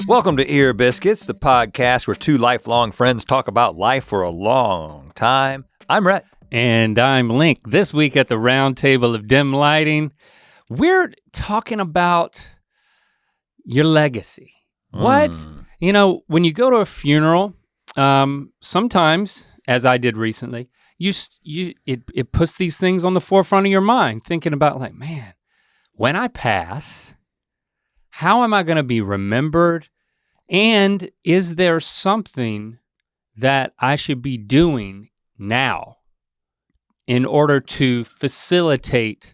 Welcome to Ear Biscuits, the podcast where two lifelong friends talk about life for a long time. I'm Rhett. And I'm Link. This week at the round table of dim lighting, we're talking about your legacy. What? You know, when you go to a funeral, sometimes, as I did recently, it puts these things on the forefront of your mind, thinking about like, man, when I pass, how am I gonna be remembered? And is there something that I should be doing now in order to facilitate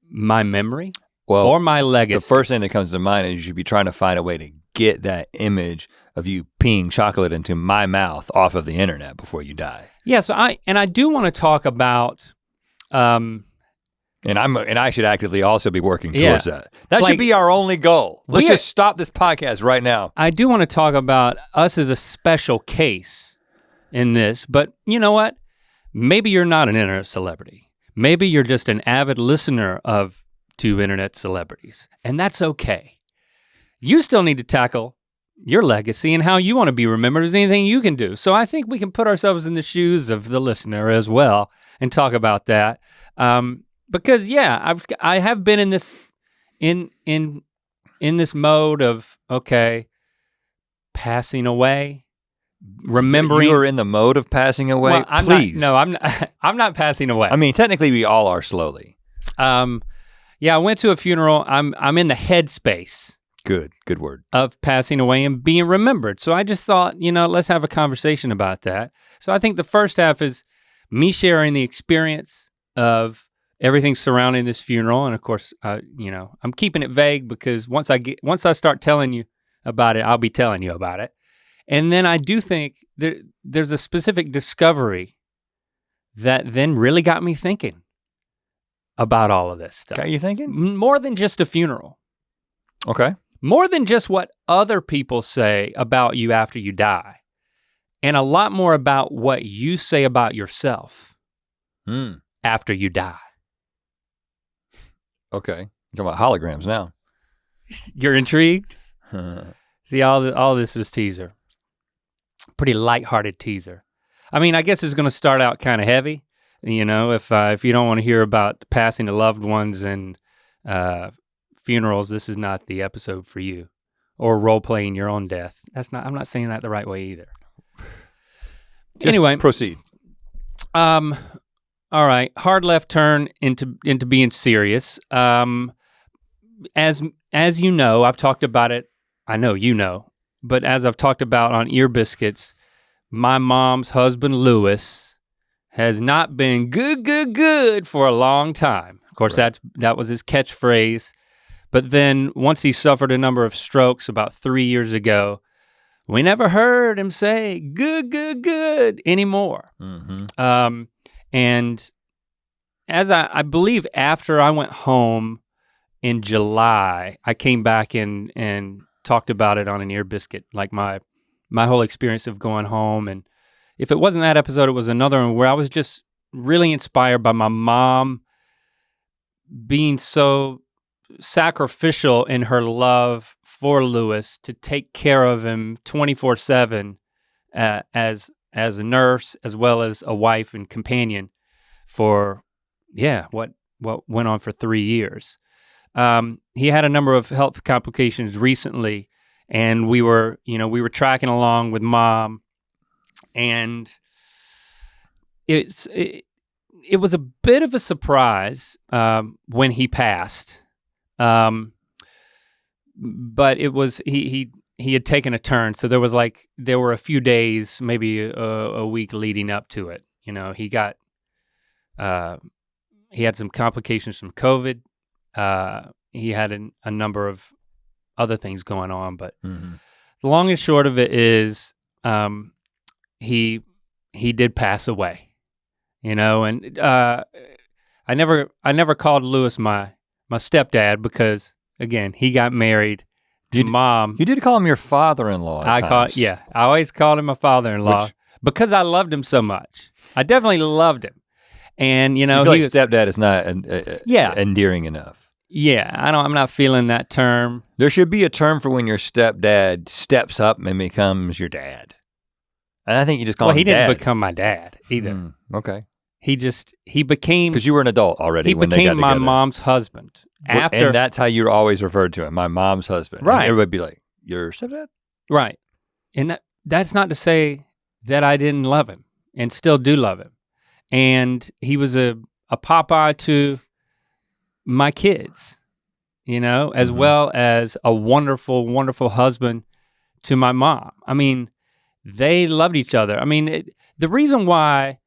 my memory or my legacy? The first thing that comes to mind is you should be trying to find a way to get that image of you peeing chocolate into my mouth off of the internet before you die. Yeah, so I do want to talk about And I should actively also be working towards that. That should be our only goal. Let's just stop this podcast right now. I do want to talk about us as a special case in this, but you know what? Maybe you're not an internet celebrity. Maybe you're just an avid listener to internet celebrities, and that's okay. You still need to tackle your legacy and how you want to be remembered. Is anything you can do. So I think we can put ourselves in the shoes of the listener as well and talk about that. Because I have been in this in this mode of passing away, remembering. You are in the mode of passing away. Well, Please. I'm not passing away. I mean, technically, we all are slowly. I went to a funeral. I'm in the headspace. Good word. Of passing away and being remembered. So I just thought, let's have a conversation about that. So I think the first half is me sharing the experience of everything surrounding this funeral, and of course, I'm keeping it vague because once I start telling you about it, I'll be telling you about it. And then I do think there's a specific discovery that then really got me thinking about all of this stuff. Got you thinking? More than just a funeral. Okay. More than just what other people say about you after you die, and a lot more about what you say about yourself after you die. Okay, you're talking about holograms now. You're intrigued? See, all this was teaser. Pretty lighthearted teaser. I mean, I guess it's gonna start out kind of heavy. If you don't want to hear about the passing of loved ones and funerals, this is not the episode for you. Or role-playing your own death. I'm not saying that the right way either. Anyway. Proceed. All right, hard left turn into being serious. As you know, I've talked about it, I know you know, but as I've talked about on Ear Biscuits, my mom's husband, Lewis, has not been good for a long time. Of course, right. that was his catchphrase, but then once he suffered a number of strokes about 3 years ago, we never heard him say good anymore. Mm-hmm. And as I believe after I went home in July, I came back and talked about it on an Ear Biscuit, like my whole experience of going home. And if it wasn't that episode, it was another one where I was just really inspired by my mom being so sacrificial in her love for Lewis to take care of him 24/7 as a nurse, as well as a wife and companion for, what went on for 3 years. He had a number of health complications recently, and we were tracking along with Mom, and it was a bit of a surprise when he passed, but it was he had taken a turn, so there were a few days, maybe a week leading up to it. He had some complications from COVID. He had a number of other things going on, but the long and short of it is he did pass away, and I never called Lewis my stepdad because, again, he got married to Mom. You did call him your father-in-law at times. I always called him my father-in-law because I loved him so much. I definitely loved him. And you feel like stepdad is not endearing enough. Yeah, I'm not feeling that term. There should be a term for when your stepdad steps up and becomes your dad. And I think you just call him he dad. didn't become my dad either. Okay. He became, because you were an adult already he when they got became my together. mom's husband. After, and that's how you were always referred to him, my mom's husband. Right. And everybody be like, your stepdad? Right. And that's not to say that I didn't love him and still do love him. And he was a Popeye to my kids, you know, as well as a wonderful, wonderful husband to my mom. I mean, they loved each other. I mean, the reason why,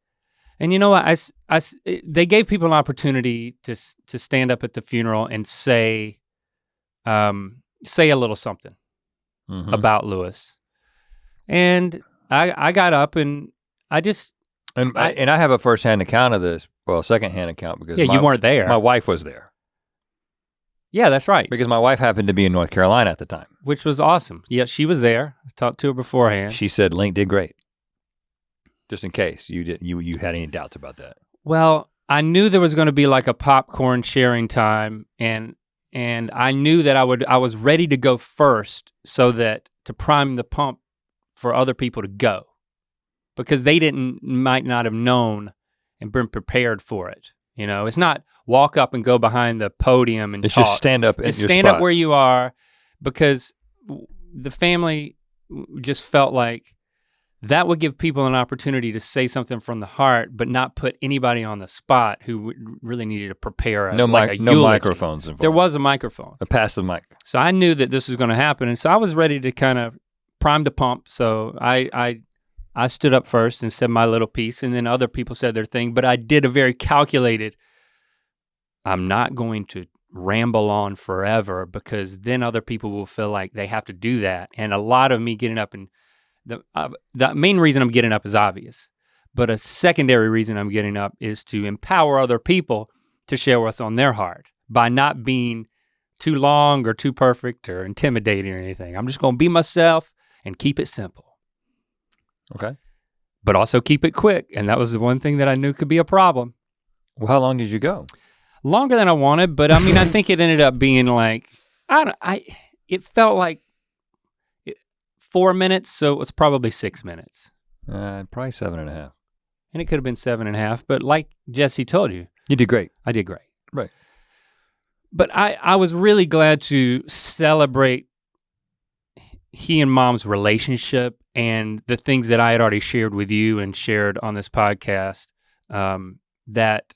and you know what, they gave people an opportunity to stand up at the funeral and say a little something about Lewis. And I got up and I just, and I have a firsthand account of this, well, a secondhand account because you weren't there. My wife was there. Yeah, that's right. Because my wife happened to be in North Carolina at the time. Which was awesome. Yeah, she was there. I talked to her beforehand. She said Link did great. Just in case you had any doubts about that. Well, I knew there was going to be like a popcorn sharing time, and I knew that I was ready to go first so that to prime the pump for other people to go, because they might not have known and been prepared for it. You know, it's not walk up and go behind the podium and it's talk. Just stand up. Just stand up where you are, because the family just felt like that would give people an opportunity to say something from the heart, but not put anybody on the spot who really needed to prepare no microphones involved. There was a microphone. A passive mic. So I knew that this was going to happen, and so I was ready to kind of prime the pump. So I stood up first and said my little piece, and then other people said their thing, but I did a very calculated, I'm not going to ramble on forever because then other people will feel like they have to do that. And a lot of me getting up, and the main reason I'm getting up is obvious, but a secondary reason I'm getting up is to empower other people to share what's on their heart by not being too long or too perfect or intimidating or anything. I'm just gonna be myself and keep it simple. Okay. But also keep it quick, and that was the one thing that I knew could be a problem. Well, how long did you go? Longer than I wanted, but I mean, I think it ended up being like, it felt like 4 minutes, so it was probably 6 minutes. Probably 7.5. And it could have been 7.5, but like Jesse told you. You did great. I did great. Right. But I was really glad to celebrate he and Mom's relationship and the things that I had already shared with you and shared on this podcast, that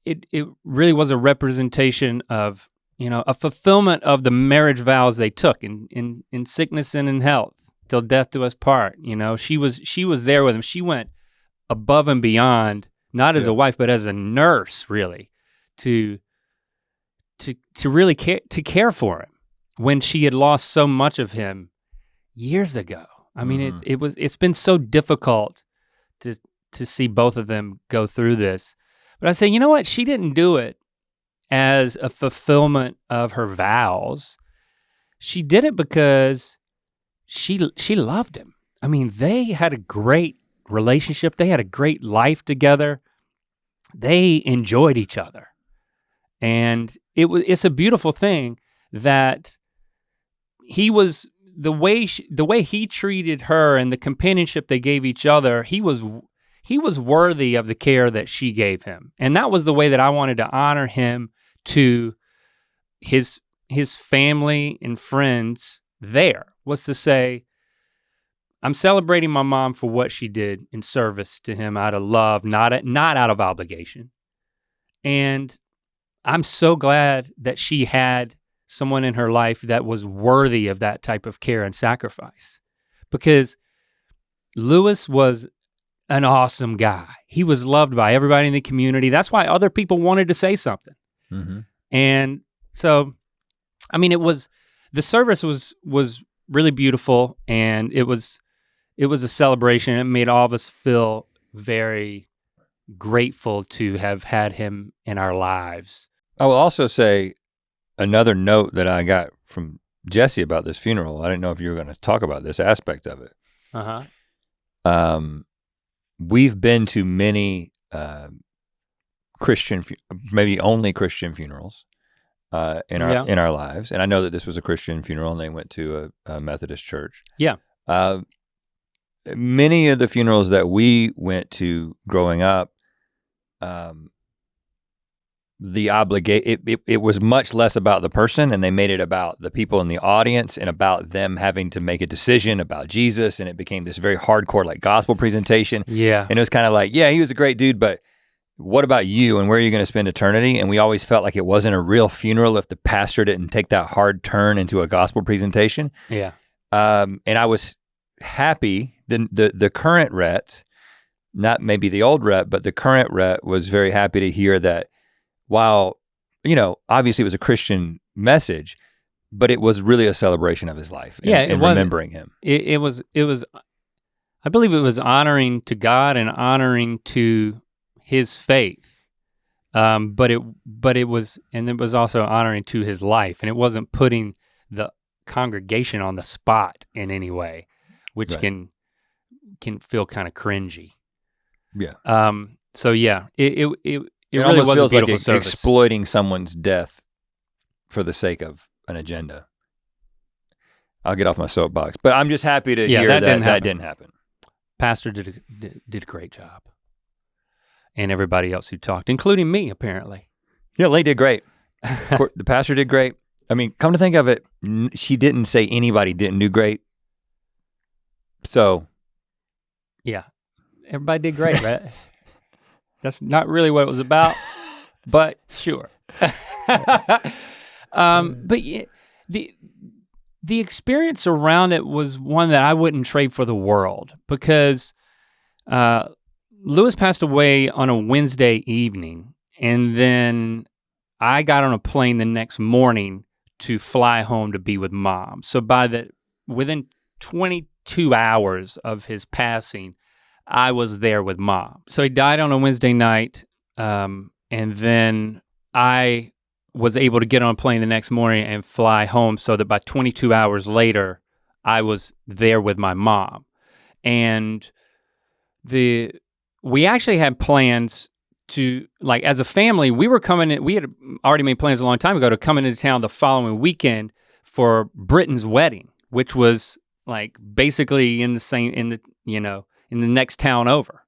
it really was a representation of, you know, a fulfillment of the marriage vows they took in sickness and in health, till death do us part. You know, she was there with him. She went above and beyond, not as a wife, but as a nurse, really, to really care for him when she had lost so much of him years ago. I mean, it's been so difficult to see both of them go through this. But I say, you know what? She didn't do it as a fulfillment of her vows. She did it because she loved him. I mean, they had a great relationship. They had a great life together. They enjoyed each other. And it's a beautiful thing that he was, the way he treated her and the companionship they gave each other, he was worthy of the care that she gave him. And that was the way that I wanted to honor him to his family and friends there, was to say, I'm celebrating my mom for what she did in service to him out of love, not out of obligation. And I'm so glad that she had someone in her life that was worthy of that type of care and sacrifice, because Lewis was an awesome guy. He was loved by everybody in the community. That's why other people wanted to say something. Mm-hmm. And so, I mean, the service was really beautiful, and it was a celebration. It made all of us feel very grateful to have had him in our lives. I will also say another note that I got from Jesse about this funeral. I didn't know if you were going to talk about this aspect of it. Uh-huh. We've been to many maybe only Christian funerals in our lives. And I know that this was a Christian funeral and they went to a Methodist church. Yeah. Many of the funerals that we went to growing up, it was much less about the person, and they made it about the people in the audience and about them having to make a decision about Jesus, and it became this very hardcore like gospel presentation. Yeah. And it was kind of like, yeah, he was a great dude, but what about you and where are you gonna spend eternity? And we always felt like it wasn't a real funeral if the pastor didn't take that hard turn into a gospel presentation. Yeah. And I was happy, the current Rhett, not maybe the old Rhett, but the current Rhett was very happy to hear that while, obviously it was a Christian message, but it was really a celebration of his life and remembering him. It was, I believe it was honoring to God and honoring to his faith. But it was also honoring to his life, and it wasn't putting the congregation on the spot in any way, which can feel kind of cringy. Yeah. So yeah, it really was a beautiful service. Exploiting someone's death for the sake of an agenda. I'll get off my soapbox, but I'm just happy to hear that didn't happen. Pastor did a great job, and everybody else who talked, including me, apparently. Yeah, Lee did great. The pastor did great. I mean, come to think of it, she didn't say anybody didn't do great. So. Yeah, everybody did great, right? That's not really what it was about, but sure. But yeah, the experience around it was one that I wouldn't trade for the world, because Lewis passed away on a Wednesday evening, and then I got on a plane the next morning to fly home to be with Mom. So within 22 hours of his passing, I was there with Mom. So he died on a Wednesday night, and then I was able to get on a plane the next morning and fly home, so that by 22 hours later, I was there with my mom. And we actually had plans to, like, as a family, we had already made plans a long time ago to come into town the following weekend for Britton's wedding, which was like basically in the next town over,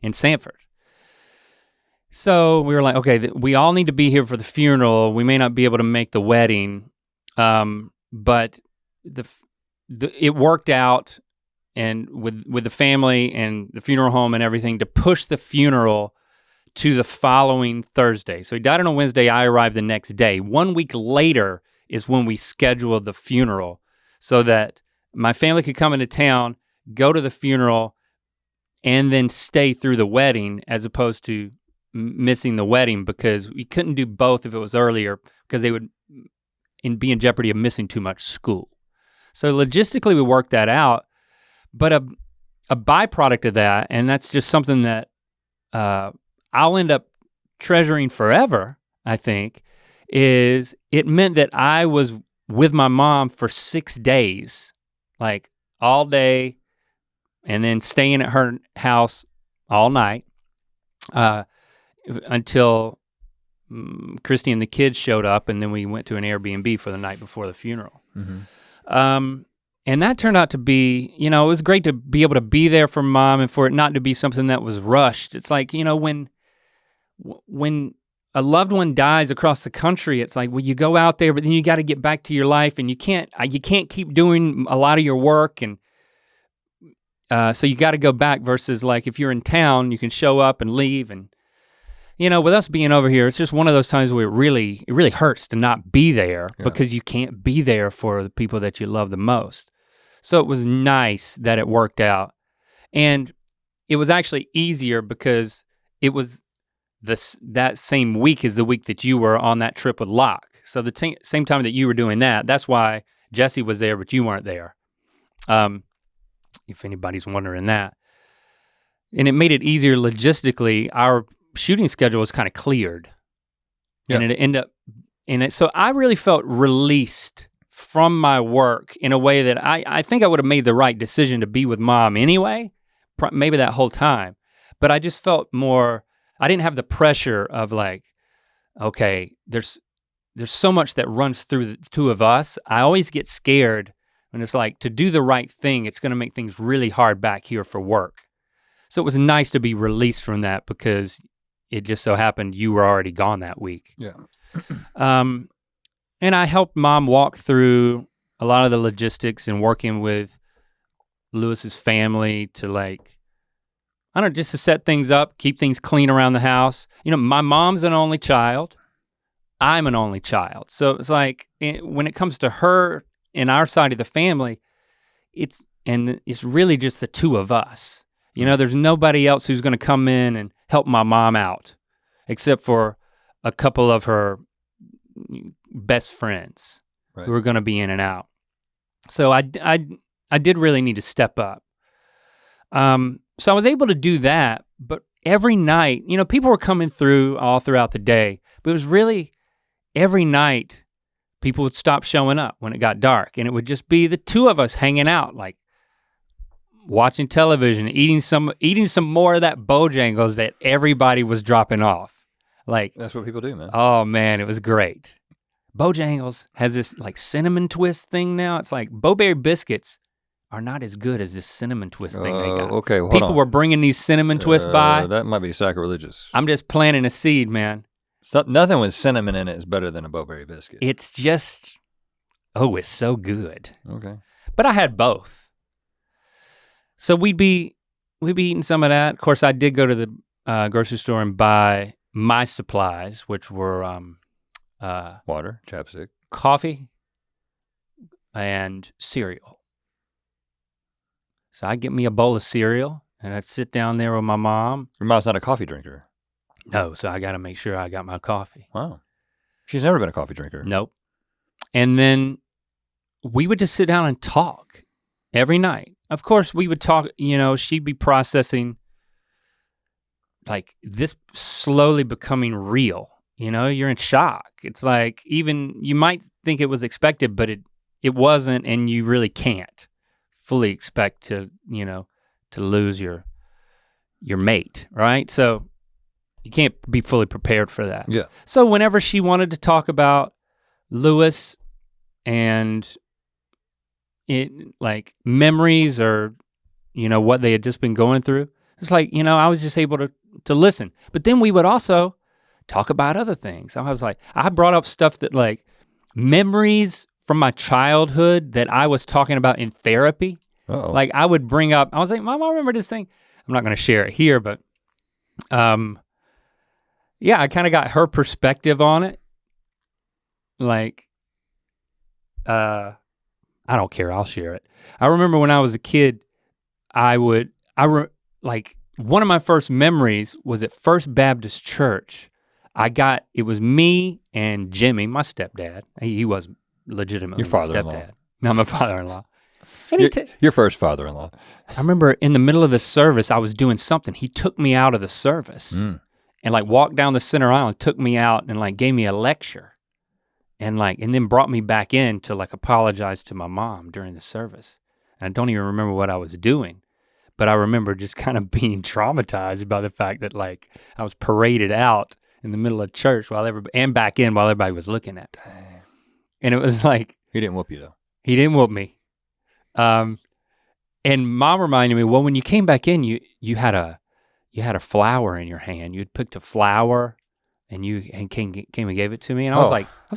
in Sanford. So we were like, okay, we all need to be here for the funeral. We may not be able to make the wedding, but it worked out, and with the family and the funeral home and everything, to push the funeral to the following Thursday. So he died on a Wednesday, I arrived the next day. 1 week later is when we scheduled the funeral, so that my family could come into town, go to the funeral, and then stay through the wedding, as opposed to missing the wedding, because we couldn't do both if it was earlier, because they would be in jeopardy of missing too much school. So logistically we worked that out, but a byproduct of that, and that's just something that I'll end up treasuring forever, I think, is it meant that I was with my mom for 6 days, like all day, and then staying at her house all night until Christy and the kids showed up, and then we went to an Airbnb for the night before the funeral. Mm-hmm. And that turned out to be, it was great to be able to be there for Mom and for it not to be something that was rushed. It's like, when a loved one dies across the country, it's like, well, you go out there, but then you got to get back to your life, and you can't keep doing a lot of your work, and so you got to go back, versus like if you're in town, you can show up and leave. And with us being over here, it's just one of those times where it really hurts to not be there, because you can't be there for the people that you love the most. So it was nice that it worked out. And it was actually easier because it was that same week is the week that you were on that trip with Locke. So the same time that you were doing that, that's why Jesse was there, but you weren't there. If anybody's wondering that. And it made it easier logistically. Our shooting schedule was kind of cleared. And it ended up, so I really felt released from my work in a way that I think I would have made the right decision to be with Mom anyway, maybe that whole time. But I just felt more I didn't have the pressure of like, okay, there's so much that runs through the two of us. I always get scared when it's like, to do the right thing, it's gonna make things really hard back here for work. So it was nice to be released from that because it just so happened you were already gone that week. Yeah. And I helped Mom walk through a lot of the logistics and working with Lewis's family to like, I don't know, just to set things up, keep things clean around the house. You know, my mom's an only child. I'm an only child. So it's like, when it comes to her and our side of the family, it's really just the two of us. You know, there's nobody else who's gonna come in and help my mom out, except for a couple of her best friends who are gonna be in and out. So I did really need to step up. So I was able to do that, but every night, you know, people were coming through all throughout the day, but it was really every night people would stop showing up when it got dark, and it would just be the two of us hanging out, like watching television, eating some more of that Bojangles that everybody was dropping off. Like, that's what people do, man. Oh man, it was great. Bojangles has this like cinnamon twist thing now. It's like Bo-Berry biscuits are not as good as this cinnamon twist thing they got. Okay, hold People on. were bringing these cinnamon twists by. That might be sacrilegious. I'm just planting a seed, man. Nothing with cinnamon in it is better than a Bo-Berry biscuit. It's just, it's so good. Okay. But I had both. So we'd be eating some of that. Of course, I did go to the grocery store and buy my supplies, which were water, chapstick, coffee, and cereal. So I'd get me a bowl of cereal and I'd sit down there with my mom. Your mom's not a coffee drinker. No, so I gotta make sure I got my coffee. Wow. She's never been a coffee drinker. Nope. And then we would just sit down and talk every night. Of course, we would talk, you know, she'd be processing like this slowly becoming real. You know, you're in shock. It's like, even you might think it was expected, but it wasn't, and you really can't fully expect to, you know, to lose your mate, right? So you can't be fully prepared for that. Yeah. So whenever she wanted to talk about Lewis and it, like memories or, you know, what they had just been going through, it's like, you know, I was just able to listen. But then we would also talk about other things. I was like, I brought up stuff that like memories from my childhood that I was talking about in therapy. Uh-oh. Like I would bring up, I was like, Mom, I remember this thing. I'm not gonna share it here, but yeah, I kind of got her perspective on it. Like, I don't care, I'll share it. I remember when I was a kid, like one of my first memories was at First Baptist Church. It was me and Jimmy, my stepdad. He was legitimately Your my father-in-law. stepdad. No, my father-in-law. Your first father-in-law. I remember in the middle of the service, I was doing something. He took me out of the service and like walked down the center aisle and took me out and like gave me a lecture and then brought me back in to like apologize to my mom during the service. And I don't even remember what I was doing, but I remember just kind of being traumatized by the fact that like I was paraded out in the middle of church and back in while everybody was looking at me. And it was like. He didn't whoop you though. He didn't whoop me. And Mom reminded me, well, when you came back in, you had a flower in your hand. You'd picked a flower and came and gave it to me. And I was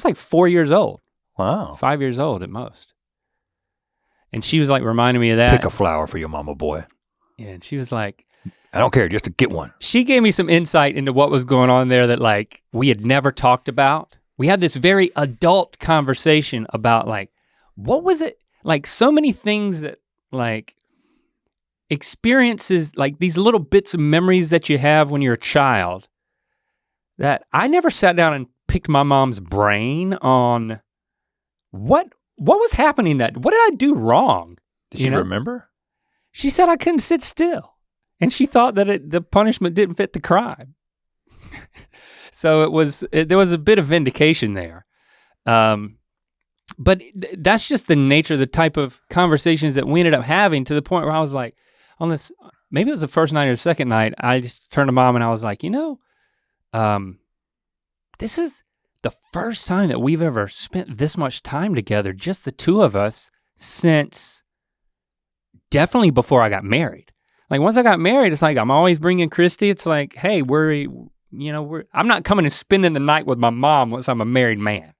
like 4 years old. Wow. 5 years old at most. And she was like reminding me of that. Pick a flower for your mama, boy. Yeah, and she was like, I don't care, just to get one. She gave me some insight into what was going on there that like we had never talked about. We had this very adult conversation about like, what was it? Like so many things that like experiences, like these little bits of memories that you have when you're a child that I never sat down and picked my mom's brain on what was happening what did I do wrong? Did she remember? She said I couldn't sit still. And she thought that the punishment didn't fit the crime. So there was a bit of vindication there. But that's just the nature, the type of conversations that we ended up having, to the point where I was like, maybe it was the first night or the second night, I just turned to Mom and I was like, you know, this is the first time that we've ever spent this much time together, just the two of us, since definitely before I got married. Like once I got married, it's like I'm always bringing Christy. It's like, hey, I'm not coming and spending the night with my mom once I'm a married man.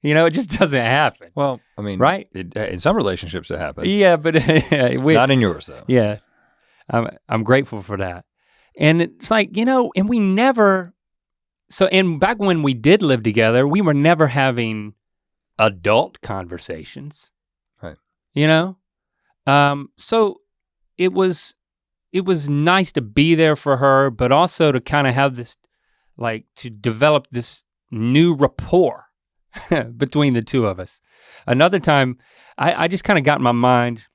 It just doesn't happen. Well, I mean, right? In some relationships it happens. Yeah, but not in yours though. Yeah, I'm grateful for that. And it's like, and we never, and back when we did live together, we were never having adult conversations. Right. So it was nice to be there for her, but also to kind of have this, like to develop this new rapport between the two of us. Another time, I just kind of got in my mind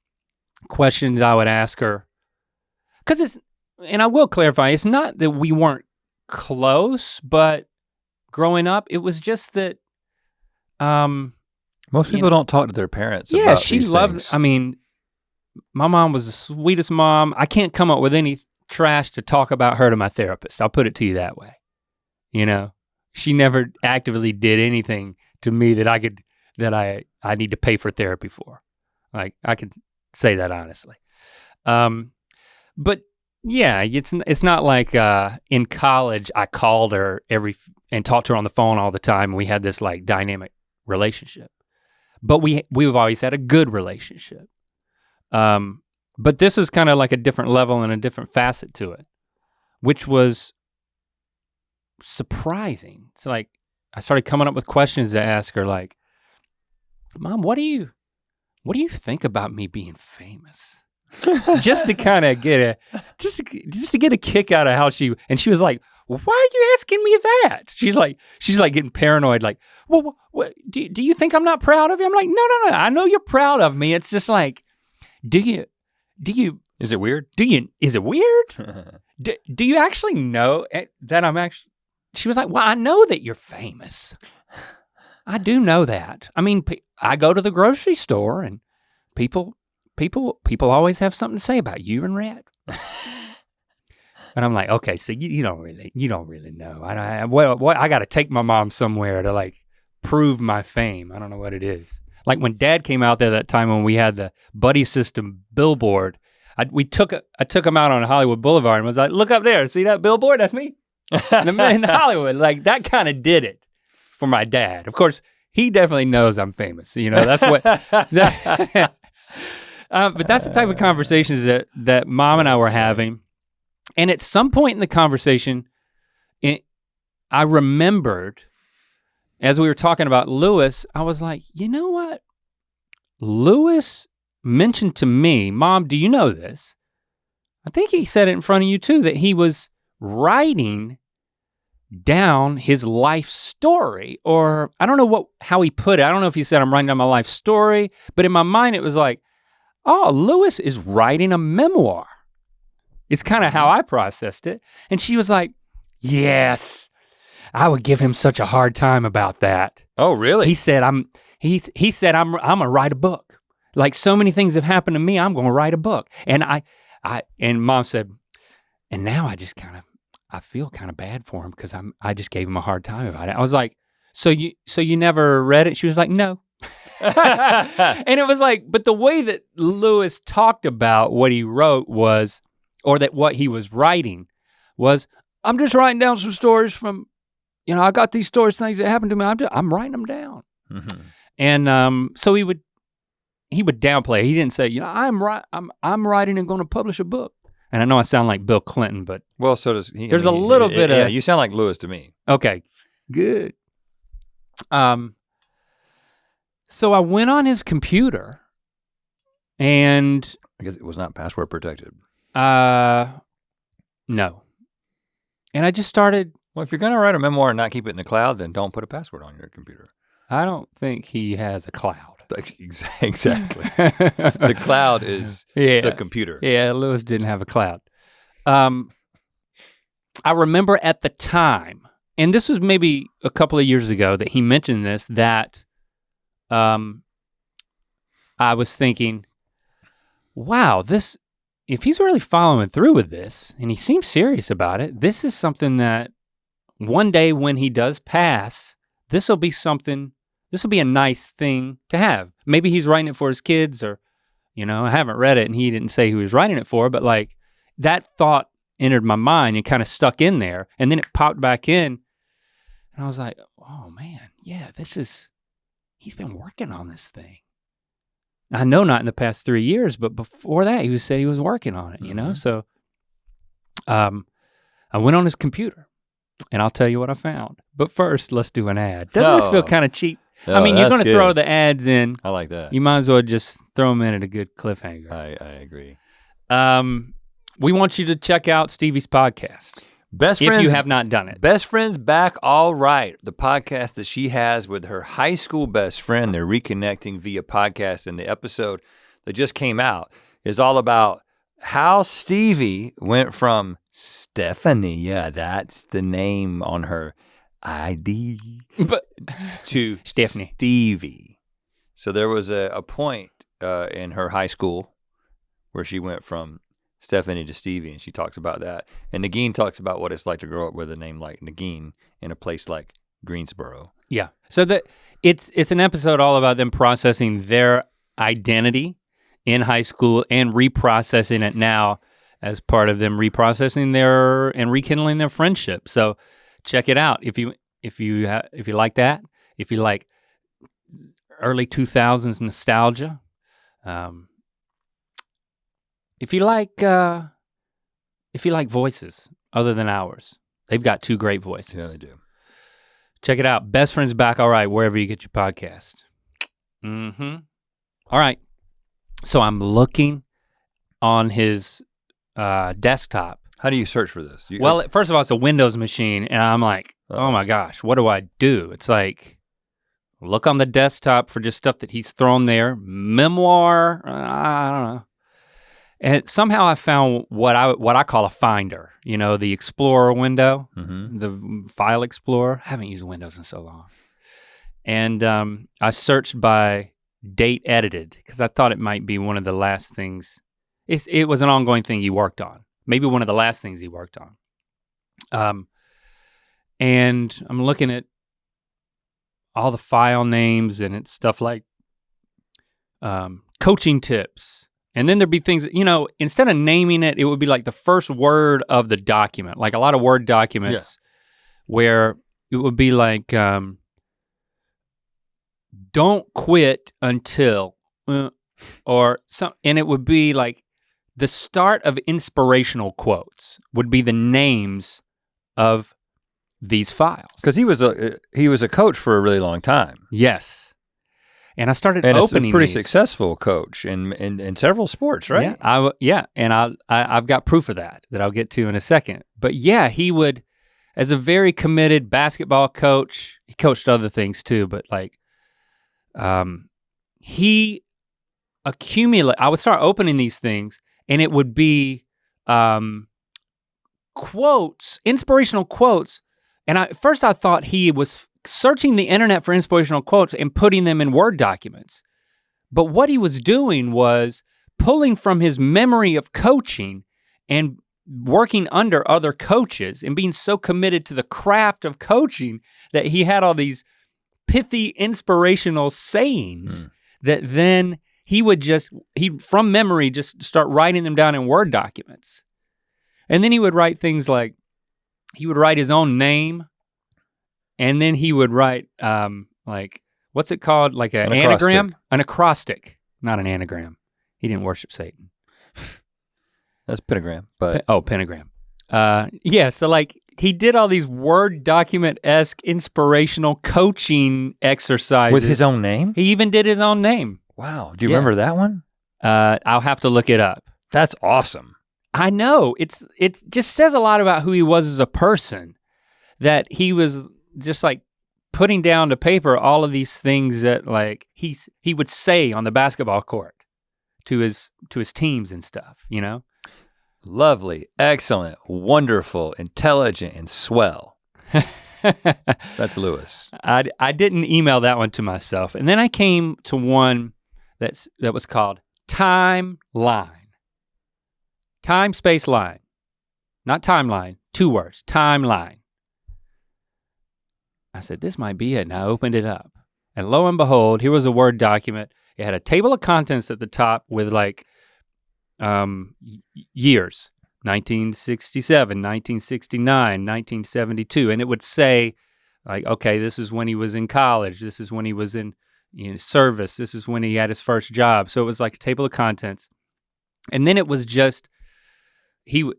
questions I would ask her. Because and I will clarify, it's not that we weren't close, but growing up, it was just that most people don't talk to their parents yeah, about she these loved, things. I mean, my mom was the sweetest mom. I can't come up with any trash to talk about her to my therapist. I'll put it to you that way. She never actively did anything to me that I need to pay for therapy for. Like I could say that honestly. But yeah, it's not like in college I called her and talked to her on the phone all the time. And we had this like dynamic relationship, but we've always had a good relationship. But this is kind of like a different level and a different facet to it, which was surprising. It's like I started coming up with questions to ask her, like, Mom, what do you think about me being famous? Just to kind of get a kick out of how she was like, why are you asking me that? She's like getting paranoid, like, well, what, do you think I'm not proud of you? I'm like, no, I know you're proud of me. It's just like, do you? Is it weird? Is it weird? do you actually know that I'm actually? She was like, well, I know that you're famous. I do know that. I mean, I go to the grocery store and people always have something to say about you and Rhett. And I'm like, okay, so you don't really know. I got to take my mom somewhere to like prove my fame. I don't know what it is. Like when Dad came out there that time when we had the buddy system billboard, I took him out on Hollywood Boulevard and was like, look up there, see that billboard? That's me. in Hollywood, like that kind of did it for my dad. Of course, he definitely knows I'm famous. That's what. But that's the type of conversations that Mom and I were having. And at some point in the conversation, I remembered, as we were talking about Lewis, I was like, you know what? Lewis mentioned to me, Mom, do you know this? I think he said it in front of you too, that he was writing down his life story, or I don't know how he put it. I don't know if he said I'm writing down my life story, but in my mind it was like, oh, Lewis is writing a memoir. It's kind of how I processed it. And she was like, yes, I would give him such a hard time about that. Oh, really? He said I'm gonna write a book. Like so many things have happened to me, I'm gonna write a book. And and Mom said, and now I feel kind of bad for him because I just gave him a hard time about it. I was like, so you never read it? She was like, no. And it was like, but the way that Lewis talked about what he wrote was, or that what he was writing was, I'm just writing down some stories from, I got these stories, things that happened to me. I'm writing them down. Mm-hmm. And so he would downplay it. He didn't say, I'm writing and going to publish a book. And I know I sound like Bill Clinton, but well, so does he. There's a little bit of. Yeah, you sound like Lewis to me. Okay, good. So I went on his computer, and I guess it was not password protected. No. And I just started. Well, if you're gonna write a memoir and not keep it in the cloud, then don't put a password on your computer. I don't think he has a cloud. Exactly. The cloud is the computer. Yeah, Lewis didn't have a cloud. I remember at the time, and this was maybe a couple of years ago that he mentioned this, that I was thinking, wow, if he's really following through with this, and he seems serious about it, this is something that one day when he does pass, this will be a nice thing to have. Maybe he's writing it for his kids, or, I haven't read it and he didn't say who he was writing it for, but like that thought entered my mind and kind of stuck in there, and then it popped back in, and I was like, oh man, yeah, he's been working on this thing. I know not in the past 3 years, but before that he said he was working on it, So I went on his computer and I'll tell you what I found. But first, let's do an ad. Doesn't this feel kind of cheap? I mean, you're gonna throw the ads in. I like that. You might as well just throw them in at a good cliffhanger. I agree. We want you to check out Stevie's podcast. Best Friends, if you have not done it. Best Friends Back All Right, the podcast that she has with her high school best friend. They're reconnecting via podcast, and the episode that just came out is all about how Stevie went from Stephanie, yeah, that's the name on her ID, to Stephanie. Stevie. So there was a point in her high school where she went from Stephanie to Stevie, and she talks about that. And Nagin talks about what it's like to grow up with a name like Nagin in a place like Greensboro. Yeah, so it's an episode all about them processing their identity in high school and reprocessing it now as part of them reprocessing and rekindling their friendship. So check it out if you like that, if you like early 2000s nostalgia. If you like voices other than ours, they've got two great voices. Yeah, they do. Check it out. Best Friends Back All Right, wherever you get your podcast. Mm-hmm. All right. So I'm looking on his desktop. How do you search for this? Well, first of all, it's a Windows machine, and I'm like, oh my gosh, what do I do? It's like, look on the desktop for just stuff that he's thrown there. Memoir, I don't know. And somehow I found what I call a finder, the Explorer window, the File Explorer. I haven't used Windows in so long. And I searched by date edited because I thought it might be one of the last things. It was an ongoing thing he worked on. Maybe one of the last things he worked on. And I'm looking at all the file names, and it's stuff like coaching tips. And then there'd be things that, instead of naming it, it would be like the first word of the document, like a lot of Word documents where it would be like, don't quit until, or some, and it would be like the start of inspirational quotes would be the names of these files. Because he was a coach for a really long time. Yes. And I started opening opening a pretty these. Successful coach in several sports, right? Yeah, and I've got proof of that I'll get to in a second. But yeah, he would, as a very committed basketball coach, he coached other things too, but like, he I would start opening these things, and it would be quotes, inspirational quotes. And at first I thought he was searching the internet for inspirational quotes and putting them in Word documents. But what he was doing was pulling from his memory of coaching and working under other coaches and being so committed to the craft of coaching that he had all these pithy inspirational sayings that then he would from memory just start writing them down in Word documents. And then he would write things like, he would write his own name, and then he would write, like, what's it called? Like an anagram? An acrostic, not an anagram. He didn't worship Satan. That's pentagram, but. Pentagram. Yeah, so like he did all these Word document-esque inspirational coaching exercises. With his own name? He even did his own name. Wow, do you remember that one? I'll have to look it up. That's awesome. I know, it just says a lot about who he was as a person, that he was just like putting down to paper all of these things that like he would say on the basketball court to his teams and stuff, Lovely, excellent, wonderful, intelligent, and swell. That's Lewis. I didn't email that one to myself. And then I came to one that was called Timeline. Time space line. Not timeline, 2 words, timeline. I said, this might be it, and I opened it up. And lo and behold, here was a Word document. It had a table of contents at the top with like years, 1967, 1969, 1972, and it would say like, okay, this is when he was in college, this is when he was in service, this is when he had his first job. So it was like a table of contents. And then it was just,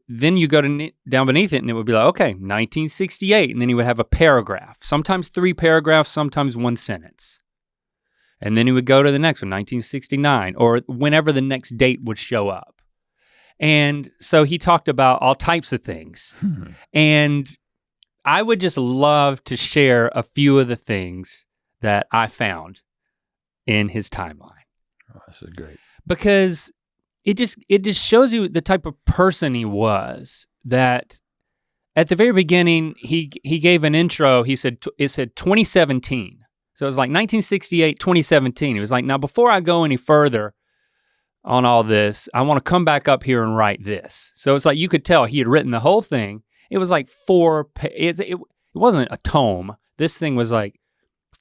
then you go to down beneath it and it would be like, okay, 1968, and then he would have a paragraph, sometimes 3 paragraphs, sometimes 1 sentence. And then he would go to the next one, 1969, or whenever the next date would show up. And so he talked about all types of things. And I would just love to share a few of the things that I found in his timeline. Oh, this is great. Because it just shows you the type of person he was, that at the very beginning, he gave an intro. It said 2017. So it was like 1968, 2017. He was like, now before I go any further on all this, I want to come back up here and write this. So it's like you could tell he had written the whole thing. It was like it wasn't a tome. This thing was like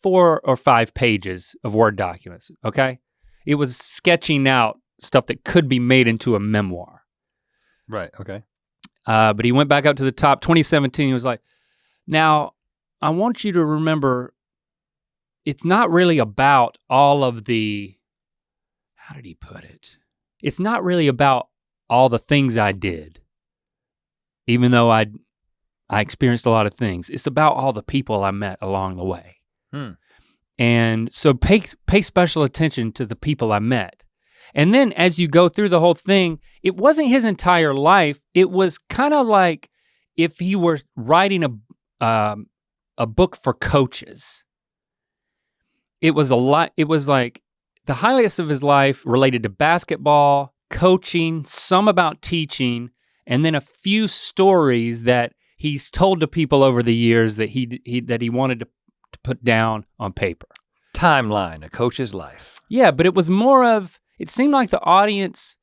4 or 5 pages of Word documents, okay? It was sketching out stuff that could be made into a memoir. Right, okay. But he went back up to the top, 2017, he was like, now I want you to remember, it's not really about all of the, how did he put it? It's not really about all the things I did, even though I experienced a lot of things. It's about all the people I met along the way. And so pay special attention to the people I met. And then as you go through the whole thing, it wasn't his entire life. It was kind of like if he were writing a book for coaches. It was like the highlights of his life related to basketball, coaching, some about teaching, and then a few stories that he's told to people over the years that he wanted to put down on paper. Timeline, a coach's life. Yeah, but it was more of, it seemed like the audience,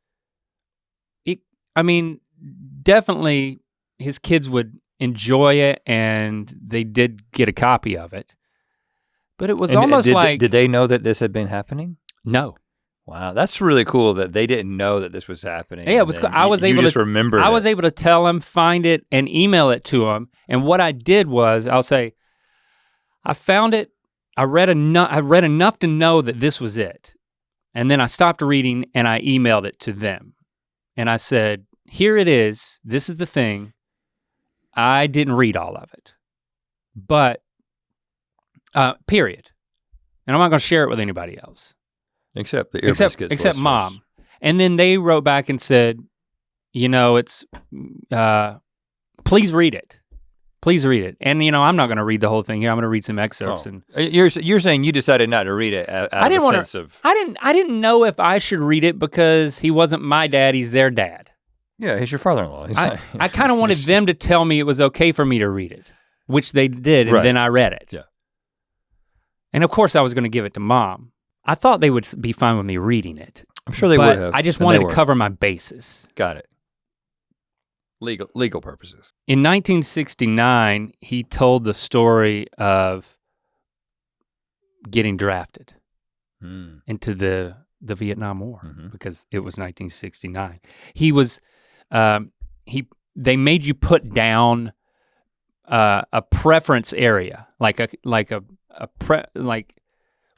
definitely his kids would enjoy it, and they did get a copy of it. But it was almost like... Did they know that this had been happening? No. Wow, that's really cool that they didn't know that this was happening. Yeah, it was. I was able to tell him, find it, and email it to him. And what I did was, I'll say, I found it. I read enough to know that this was it, and then I stopped reading and I emailed it to them, and I said, "Here it is. This is the thing. I didn't read all of it, but period. And I'm not going to share it with anybody else." Except the Biscuits Mom. And then they wrote back and said, it's, please read it. Please read it. And I'm not gonna read the whole thing here. I'm gonna read some excerpts. And you're saying you decided not to read it I didn't know if I should read it because he wasn't my dad, he's their dad. Yeah, he's your father-in-law. I kind of wanted them to tell me it was okay for me to read it, which they did, and then I read it. Yeah. And of course I was gonna give it to Mom. I thought they would be fine with me reading it. I'm sure they would have. I just wanted to cover my bases. Got it. Legal purposes. In 1969, he told the story of getting drafted into the Vietnam War because it was 1969. He was they made you put down a preference area, like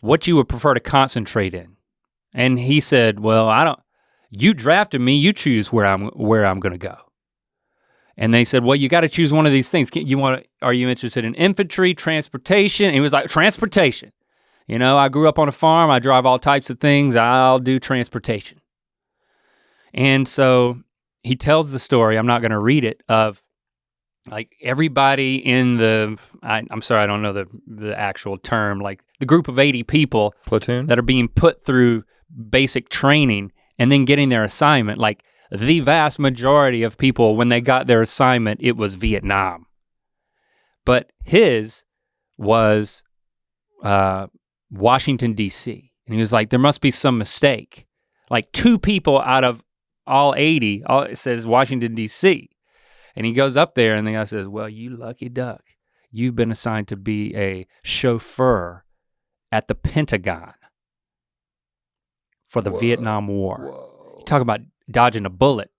what you would prefer to concentrate in. And he said, "Well, you drafted me, you choose where I'm going to go." And they said, "Well, you got to choose one of these things. Are you interested in infantry, transportation?" And he was like, "Transportation. I grew up on a farm, I drive all types of things, I'll do transportation." And so he tells the story, I'm not gonna read it, of like everybody in I'm sorry, I don't know the actual term, like the group of 80 people. Platoon? That are being put through basic training and then getting their assignment. Like the vast majority of people, when they got their assignment, it was Vietnam. But his was Washington, D.C. And he was like, there must be some mistake. Like 2 people out of all 80, it says Washington, D.C. And he goes up there and the guy says, "Well, you lucky duck. you've been assigned to be a chauffeur at the Pentagon for the Vietnam War. Whoa. You talk about dodging a bullet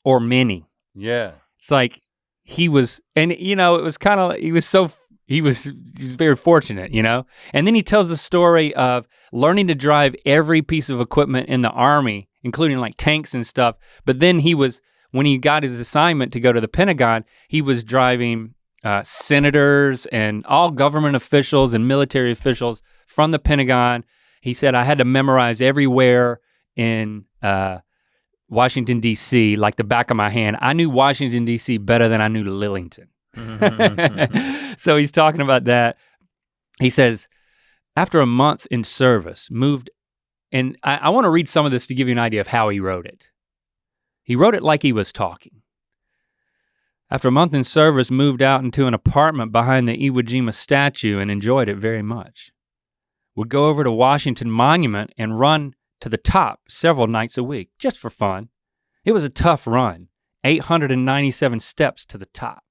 or many. Yeah. It's like he was, and you know, it was kind of, he was very fortunate, you know? And then he tells the story of learning to drive every piece of equipment in the Army, including like tanks and stuff. But then when he got his assignment to go to the Pentagon, he was driving senators and all government officials and military officials from the Pentagon. He said, I had to memorize everywhere in Washington, D.C., like the back of my hand. I knew Washington, D.C. better than I knew Lillington. So he's talking about that. He says, after a month in service, moved, and I want to read some of this to give you an idea of how he wrote it. He wrote it like he was talking. After a month in service, moved out into an apartment behind the Iwo Jima statue and enjoyed it very much. Would go over to Washington Monument and run to the top several nights a week, just for fun. It was a tough run, 897 steps to the top.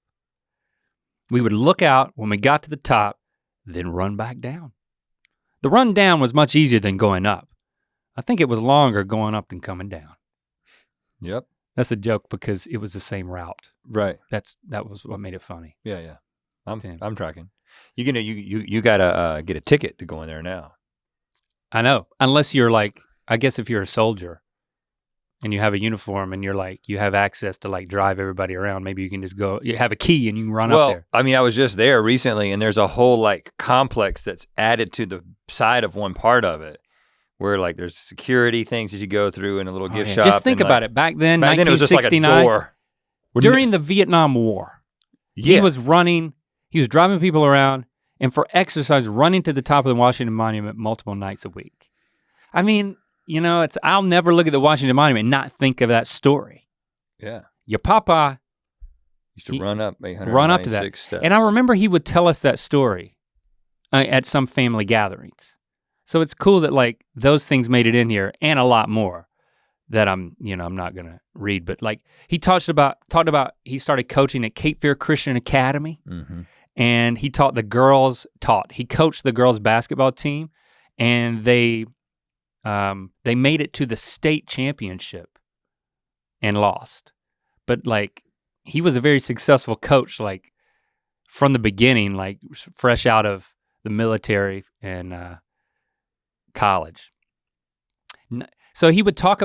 We would look out when we got to the top, then run back down. The run down was much easier than going up. I think it was longer going up than coming down. Yep. That's a joke because it was the same route. Right. That was what made it funny. Yeah. I'm tracking. You gotta get a ticket to go in there now. I know, unless you're like, I guess if you're a soldier and you have a uniform and you're like, you have access to like drive everybody around, maybe you can just go, you have a key and you can run up there. I mean, I was just there recently and there's a whole like complex that's added to the side of one part of it where like there's security things that you go through in a little gift shop. Just think about it. Back then, 1969, it was just like a door. During the Vietnam War, he was driving people around and for exercise, running to the top of the Washington Monument multiple nights a week. I mean, you know, I'll never look at the Washington Monument and not think of that story. Yeah. Your papa used to run up 896 run up to that. steps. And I remember he would tell us that story at some family gatherings. So it's cool that like those things made it in here and a lot more that I'm not gonna read, but like he talked about he started coaching at Cape Fear Christian Academy and he coached the girls basketball team and they made it to the state championship and lost. But like he was a very successful coach like from the beginning, like fresh out of the military and college. So he would tell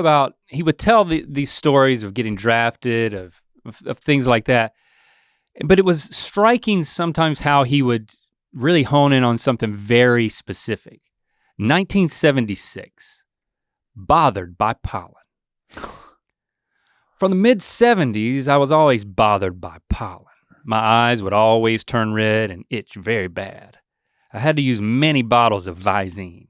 these stories of getting drafted, of things like that. But it was striking sometimes how he would really hone in on something very specific. 1976, bothered by pollen. From the mid-70s, I was always bothered by pollen. My eyes would always turn red and itch very bad. I had to use many bottles of Visine.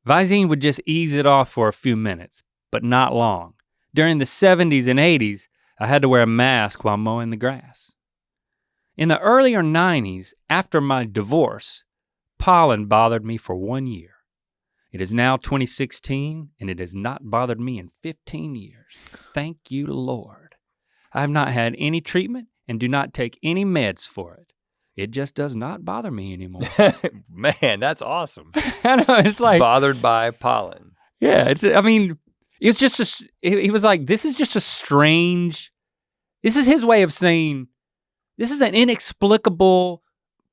Visine would just ease it off for a few minutes, but not long. During the 70s and 80s, I had to wear a mask while mowing the grass. In the earlier 90s, after my divorce, pollen bothered me for 1 year. It is now 2016, and it has not bothered me in 15 years. Thank you, Lord. I have not had any treatment and do not take any meds for it. It just does not bother me anymore. Man, that's awesome. I know, it's like bothered by pollen. Yeah, he was like, this is just a strange, this is his way of saying, this is an inexplicable,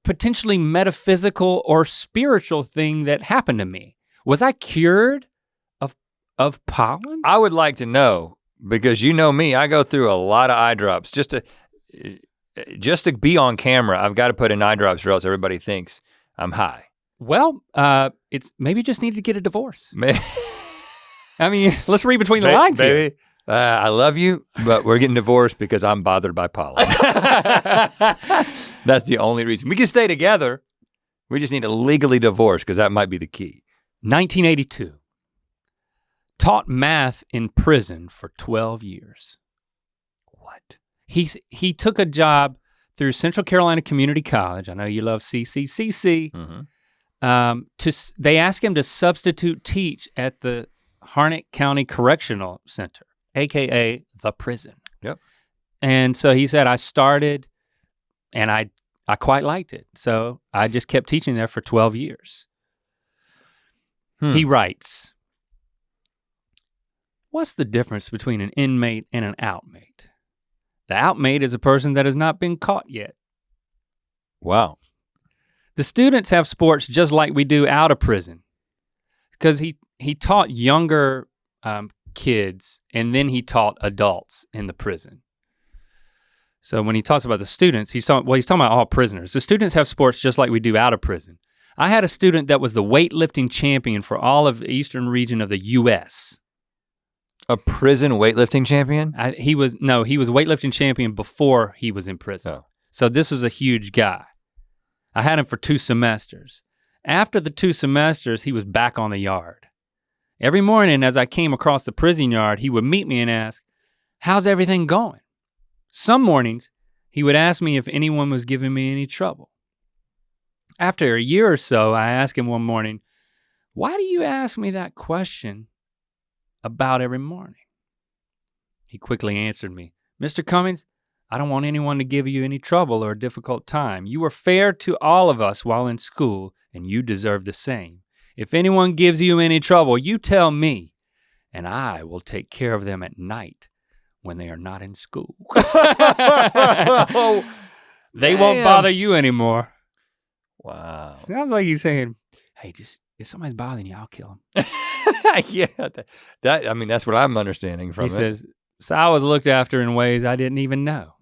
potentially metaphysical or spiritual thing that happened to me. Was I cured of pollen? I would like to know, because you know me, I go through a lot of eye drops. Just to be on camera, I've got to put in eye drops or else everybody thinks I'm high. Well, it's maybe just need to get a divorce. I mean, let's read between the lines here. Baby, I love you, but we're getting divorced because I'm bothered by pollen. That's the only reason. We can stay together. We just need to legally divorce because that might be the key. 1982. Taught math in prison for 12 years. What? He took a job through Central Carolina Community College. I know you love CCCC. They asked him to substitute teach at the Harnett County Correctional Center, AKA the prison. Yep. And so he said, I started and I I quite liked it. So I just kept teaching there for 12 years. He writes, what's the difference between an inmate and an outmate? The outmate is a person that has not been caught yet. Wow. The students have sports just like we do out of prison. Because he taught younger kids and then he taught adults in the prison. So when he talks about the students, he's talking about all prisoners. The students have sports just like we do out of prison. I had a student that was the weightlifting champion for all of the eastern region of the US. A prison weightlifting champion? He was weightlifting champion before he was in prison. Oh. So this is a huge guy. I had him for 2 semesters. After the 2 semesters, he was back on the yard. Every morning as I came across the prison yard, he would meet me and ask, how's everything going? Some mornings, he would ask me if anyone was giving me any trouble. After a year or so, I asked him one morning, why do you ask me that question about every morning? He quickly answered me, Mr. Cummings, I don't want anyone to give you any trouble or a difficult time. You were fair to all of us while in school, and you deserve the same. If anyone gives you any trouble, you tell me, and I will take care of them at night when they are not in school. They won't bother you anymore. Wow. Sounds like he's saying, hey, just if somebody's bothering you, I'll kill him. Yeah, that's what I'm understanding from it. He says, so I was looked after in ways I didn't even know.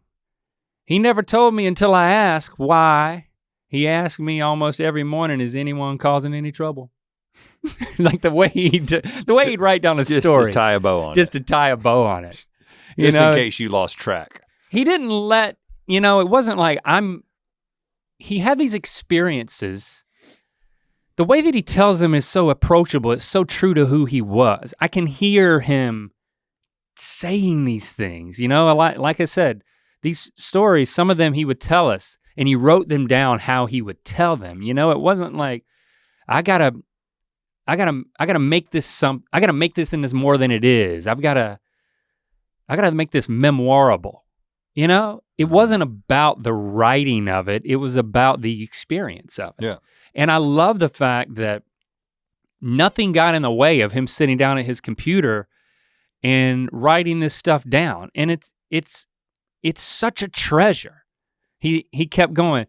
He never told me until I asked why. He asked me almost every morning, is anyone causing any trouble? Like the way he'd write down a story. Just to tie a bow on it. Just to tie a bow on it. Just in case you lost track. He didn't let, it wasn't like he had these experiences. The way that he tells them is so approachable. It's so true to who he was. I can hear him saying these things, like I said, these stories, some of them he would tell us and he wrote them down how he would tell them. It wasn't like, I gotta make this I gotta make this into more than it is. I gotta make this memoirable. It wasn't about the writing of it. It was about the experience of it. Yeah. And I love the fact that nothing got in the way of him sitting down at his computer and writing this stuff down. And it's such a treasure. He kept going.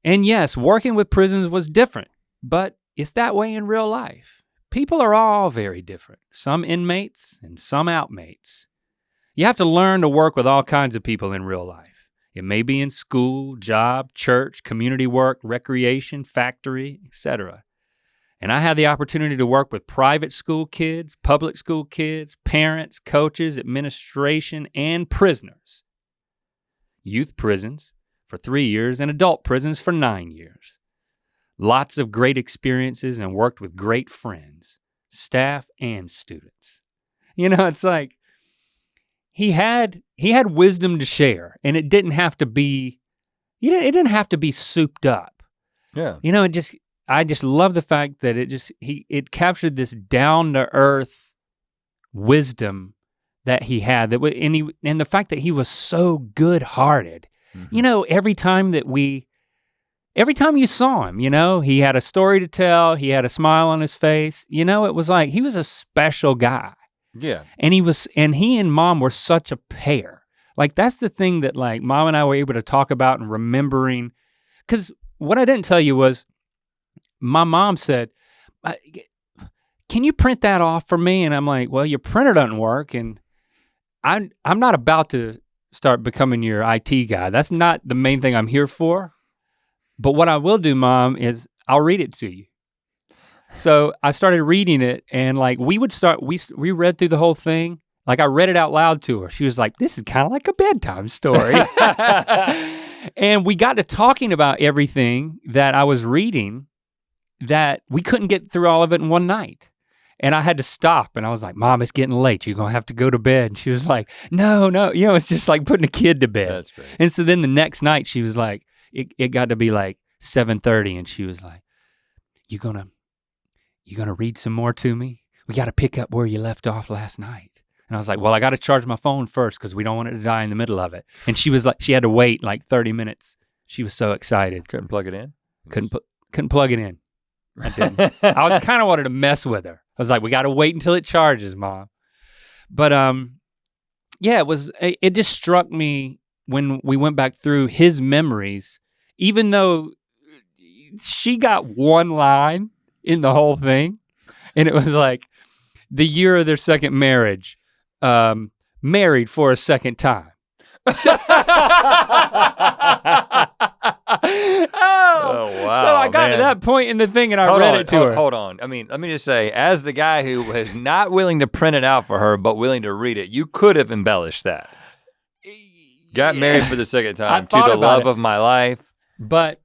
And yes, working with prisons was different, but it's that way in real life. People are all very different. Some inmates and some outmates. You have to learn to work with all kinds of people in real life. It may be in school, job, church, community work, recreation, factory, etc. And I had the opportunity to work with private school kids, public school kids, parents, coaches, administration, and prisoners. Youth prisons for 3 years and adult prisons for 9 years. Lots of great experiences and worked with great friends, staff, and students. It's like, he had wisdom to share, and it didn't have to be, it didn't have to be souped up. Yeah. I just love the fact that it captured this down to earth wisdom that he had, and the fact that he was so good hearted. Mm-hmm. Every time you saw him, he had a story to tell, he had a smile on his face, it was like he was a special guy. Yeah. And he and mom were such a pair. Like that's the thing that like mom and I were able to talk about and remembering. Because what I didn't tell you was my mom said, can you print that off for me? And I'm like, well, your printer doesn't work. And I'm not about to start becoming your IT guy. That's not the main thing I'm here for. But what I will do, Mom, is I'll read it to you. So I started reading it, and like we read through the whole thing. Like I read it out loud to her. She was like, this is kind of like a bedtime story. And we got to talking about everything that I was reading that we couldn't get through all of it in one night. And I had to stop, and I was like, Mom, it's getting late. You're gonna have to go to bed. And she was like, no, it's just like putting a kid to bed. That's great. And so then the next night she was like, it got to be like 7:30, and she was like, you gonna read some more to me? We gotta pick up where you left off last night. And I was like, well, I gotta charge my phone first because we don't want it to die in the middle of it. And she was like, she had to wait like 30 minutes. She was so excited. Couldn't plug it in? Couldn't plug it in. I didn't. I was kind of wanted to mess with her. I was like, we got to wait until it charges, Mom. But yeah, it just struck me when we went back through his memories, even though she got one line in the whole thing, and it was like, the year of their second marriage, married for a second time. Oh, wow. So I got to that point in the thing and I read it to her. Hold on. I mean, let me just say, as the guy who was not willing to print it out for her, but willing to read it, you could have embellished that. Got married for the second time to the love of my life. But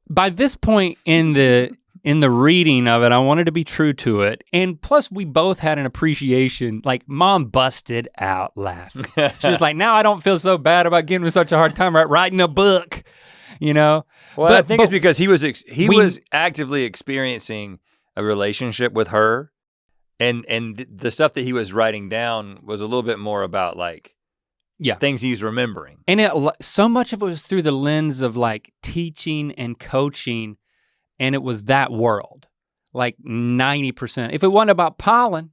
by this point in the reading of it, I wanted to be true to it. And plus we both had an appreciation, like Mom busted out laughing. She was like, now I don't feel so bad about giving him such a hard time writing a book, you know? Well, I think it's because he was actively experiencing a relationship with her, and the stuff that he was writing down was a little bit more about like, things he's remembering. And so much of it was through the lens of like teaching and coaching, and it was that world, like 90%. If it wasn't about pollen,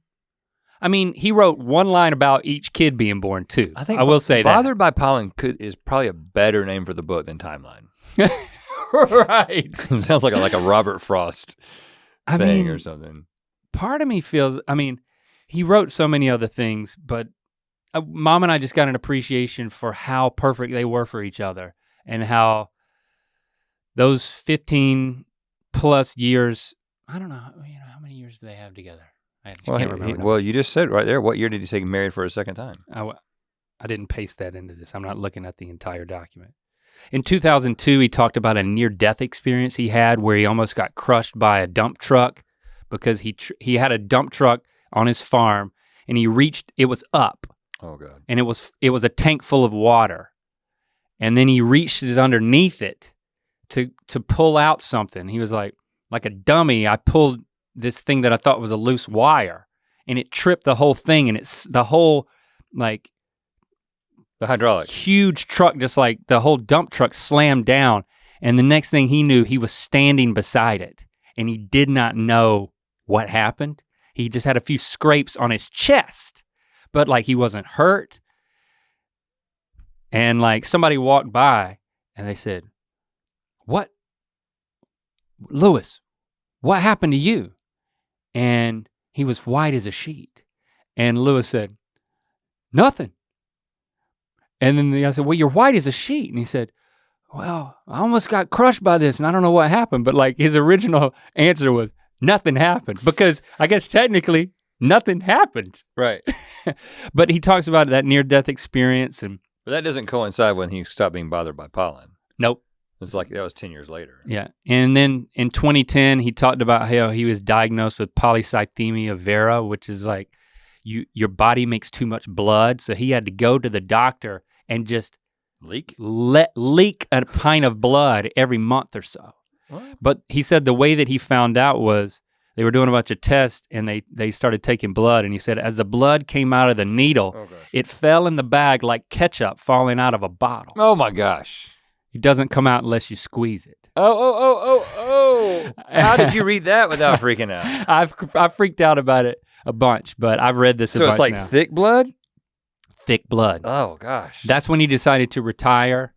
I mean, he wrote one line about each kid being born too. I will say that. Bothered by Pollen is probably a better name for the book than Timeline. Right. It sounds like a Robert Frost thing or something. Part of me feels, he wrote so many other things, but Mom and I just got an appreciation for how perfect they were for each other and how those 15 plus years, I don't know, how many years do they have together? I just can't remember. Well, you just said right there, what year did he say married for a second time? I didn't paste that into this. I'm not looking at the entire document. In 2002, he talked about a near-death experience he had where he almost got crushed by a dump truck because he had a dump truck on his farm and it was up. Oh God. And it was a tank full of water. And then he reached underneath it to pull out something. He was like a dummy, I pulled this thing that I thought was a loose wire and it tripped the whole thing, and it's the whole like the hydraulic huge truck, just like the whole dump truck slammed down, and the next thing he knew, he was standing beside it and he did not know what happened. He just had a few scrapes on his chest, but like he wasn't hurt. And like somebody walked by and they said, "What? Lewis, what happened to you?" And he was white as a sheet. And Lewis said, "Nothing." And then the guy said, "Well, you're white as a sheet." And he said, "Well, I almost got crushed by this and I don't know what happened." But like his original answer was, nothing happened, because I guess technically nothing happened. Right. But he talks about that near-death experience. But that doesn't coincide when he stopped being bothered by pollen. Nope. It's like that was 10 years later. Yeah, and then in 2010, he talked about how he was diagnosed with polycythemia vera, which is like your body makes too much blood, so he had to go to the doctor and just leak a pint of blood every month or so. What? But he said the way that he found out was they were doing a bunch of tests and they started taking blood, and he said as the blood came out of the needle, it fell in the bag like ketchup falling out of a bottle. Oh my gosh. It doesn't come out unless you squeeze it. Oh. How did you read that without freaking out? I've freaked out about it a bunch, but I've read this a bunch now. So it's like thick blood? Thick blood. Oh gosh. That's when he decided to retire,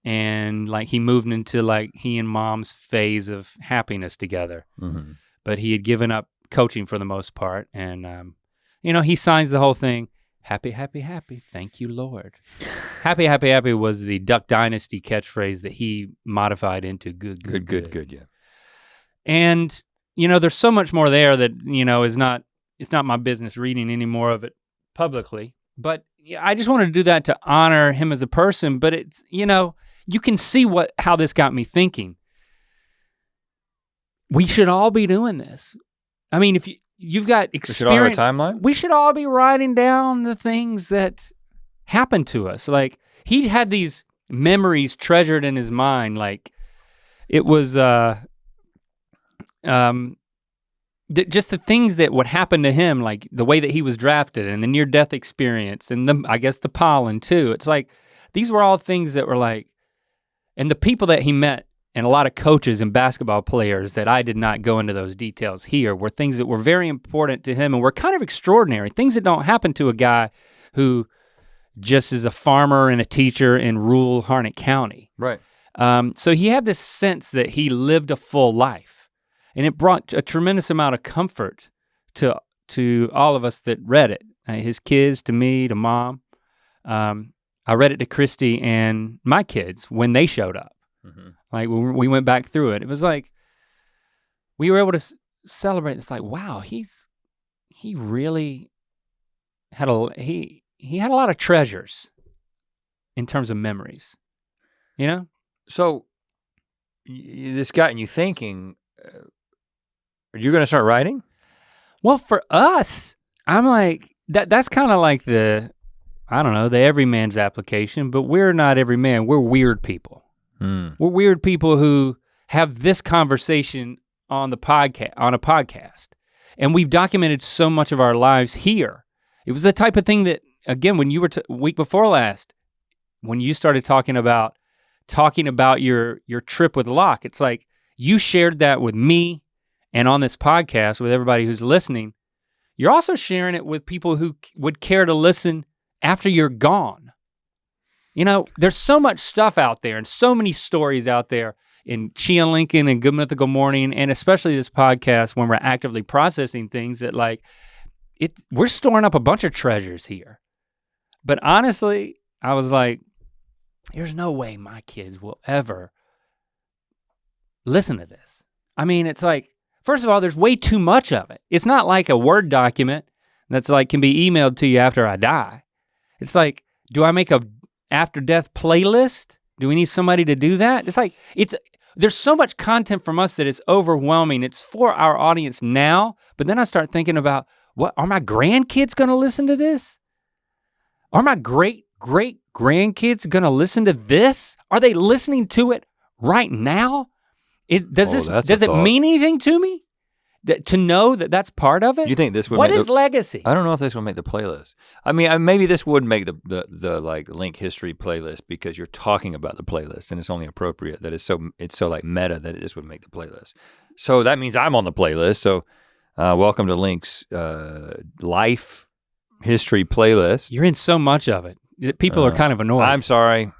and like he moved into like he and Mom's phase of happiness together. Mm-hmm. But he had given up coaching for the most part, and he signs the whole thing. Happy, happy, happy, thank you, Lord. Happy, happy, happy was the Duck Dynasty catchphrase that he modified into good, yeah. And, there's so much more there that, it's not my business reading any more of it publicly. But I just wanted to do that to honor him as a person, but it's, you can see how this got me thinking. We should all be doing this. I mean, if you've got experience. We should all have a timeline? We should all be writing down the things that happened to us. Like he had these memories treasured in his mind. Like it was just the things that would happen to him, like the way that he was drafted and the near-death experience and I guess the pollen too. It's like, these were all things that were like, And the people that he met and a lot of coaches and basketball players that I did not go into those details here were things that were very important to him and were kind of extraordinary, things that don't happen to a guy who just is a farmer and a teacher in rural Harnett County. Right. So he had this sense that he lived a full life, and it brought a tremendous amount of comfort to all of us that read it, his kids, to me, to Mom. I read it to Christy and my kids when they showed up. Mm-hmm. Like when we went back through it, it was like we were able to celebrate. It's like, wow, he really had he had a lot of treasures in terms of memories, you know? So this got you thinking, are you gonna start writing? Well, for us, I'm like, that's kind of like the everyman's application, but we're not every man, we're weird people. We're weird people who have this conversation on a podcast. And we've documented so much of our lives here. It was the type of thing that, again, when you were week before last, when you started talking about your trip with Locke, it's like you shared that with me and on this podcast with everybody who's listening. You're also sharing it with people who would care to listen after you're gone. You know, there's so much stuff out there and so many stories out there in Chia Lincoln and Good Mythical Morning, and especially this podcast when we're actively processing things that like, we're storing up a bunch of treasures here. But honestly, I was like, there's no way my kids will ever listen to this. I mean, it's like, first of all, there's way too much of it. It's not like a Word document that's like can be emailed to you after I die. It's like, do I make a after death playlist? Do we need somebody to do that? It's like, there's so much content from us that it's overwhelming. It's for our audience now, but then I start thinking about, what, are my grandkids gonna listen to this? Are my great-grandkids gonna listen to this? Are they listening to it right now? Does it mean anything to me? To know that that's part of it? You think this would What is legacy? I don't know if this will make the playlist. I mean, maybe this would make the like Link history playlist because you're talking about the playlist and it's only appropriate that it's so like meta that this would make the playlist. So that means I'm on the playlist. So welcome to Link's life history playlist. You're in so much of it. People are kind of annoyed. I'm sorry.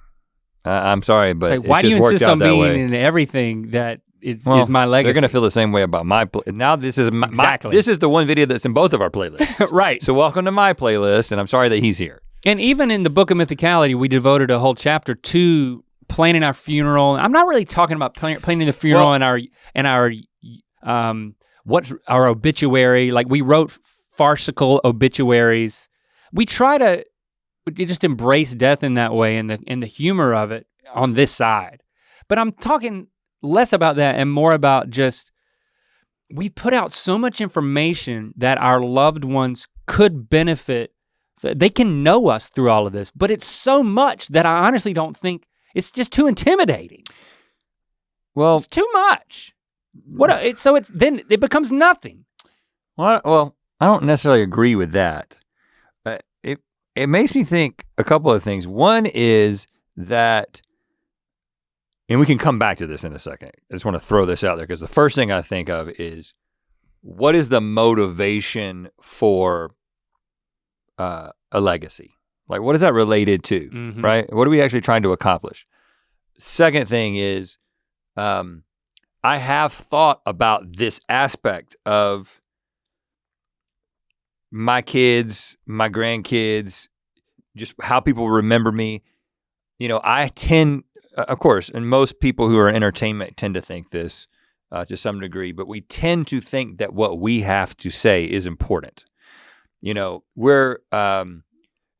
I'm sorry, but like, why do you insist on being in everything that is my legacy? They're gonna feel the same way about my now this is this is the one video that's in both of our playlists. Right. So welcome to my playlist, and I'm sorry that he's here. And even in the Book of Mythicality, we devoted a whole chapter to planning our funeral. I'm not really talking about planning the funeral and our what's our obituary. Like we wrote farcical obituaries. We try to just embrace death in that way and the humor of it on this side. But I'm talking less about that and more about just, we put out so much information that our loved ones could benefit. They can know us through all of this, but it's so much that I honestly don't think, it's just too intimidating. Well, it's too much. Then it becomes nothing. Well, I don't necessarily agree with that. It makes me think a couple of things. One is that, and we can come back to this in a second. I just want to throw this out there because the first thing I think of is, what is the motivation for a legacy? Like, what is that related to, right? What are we actually trying to accomplish? Second thing is, I have thought about this aspect of my kids, my grandkids, just how people remember me. You know, I tend, of course, and most people who are in entertainment tend to think this to some degree, but we tend to think that what we have to say is important. You know, we're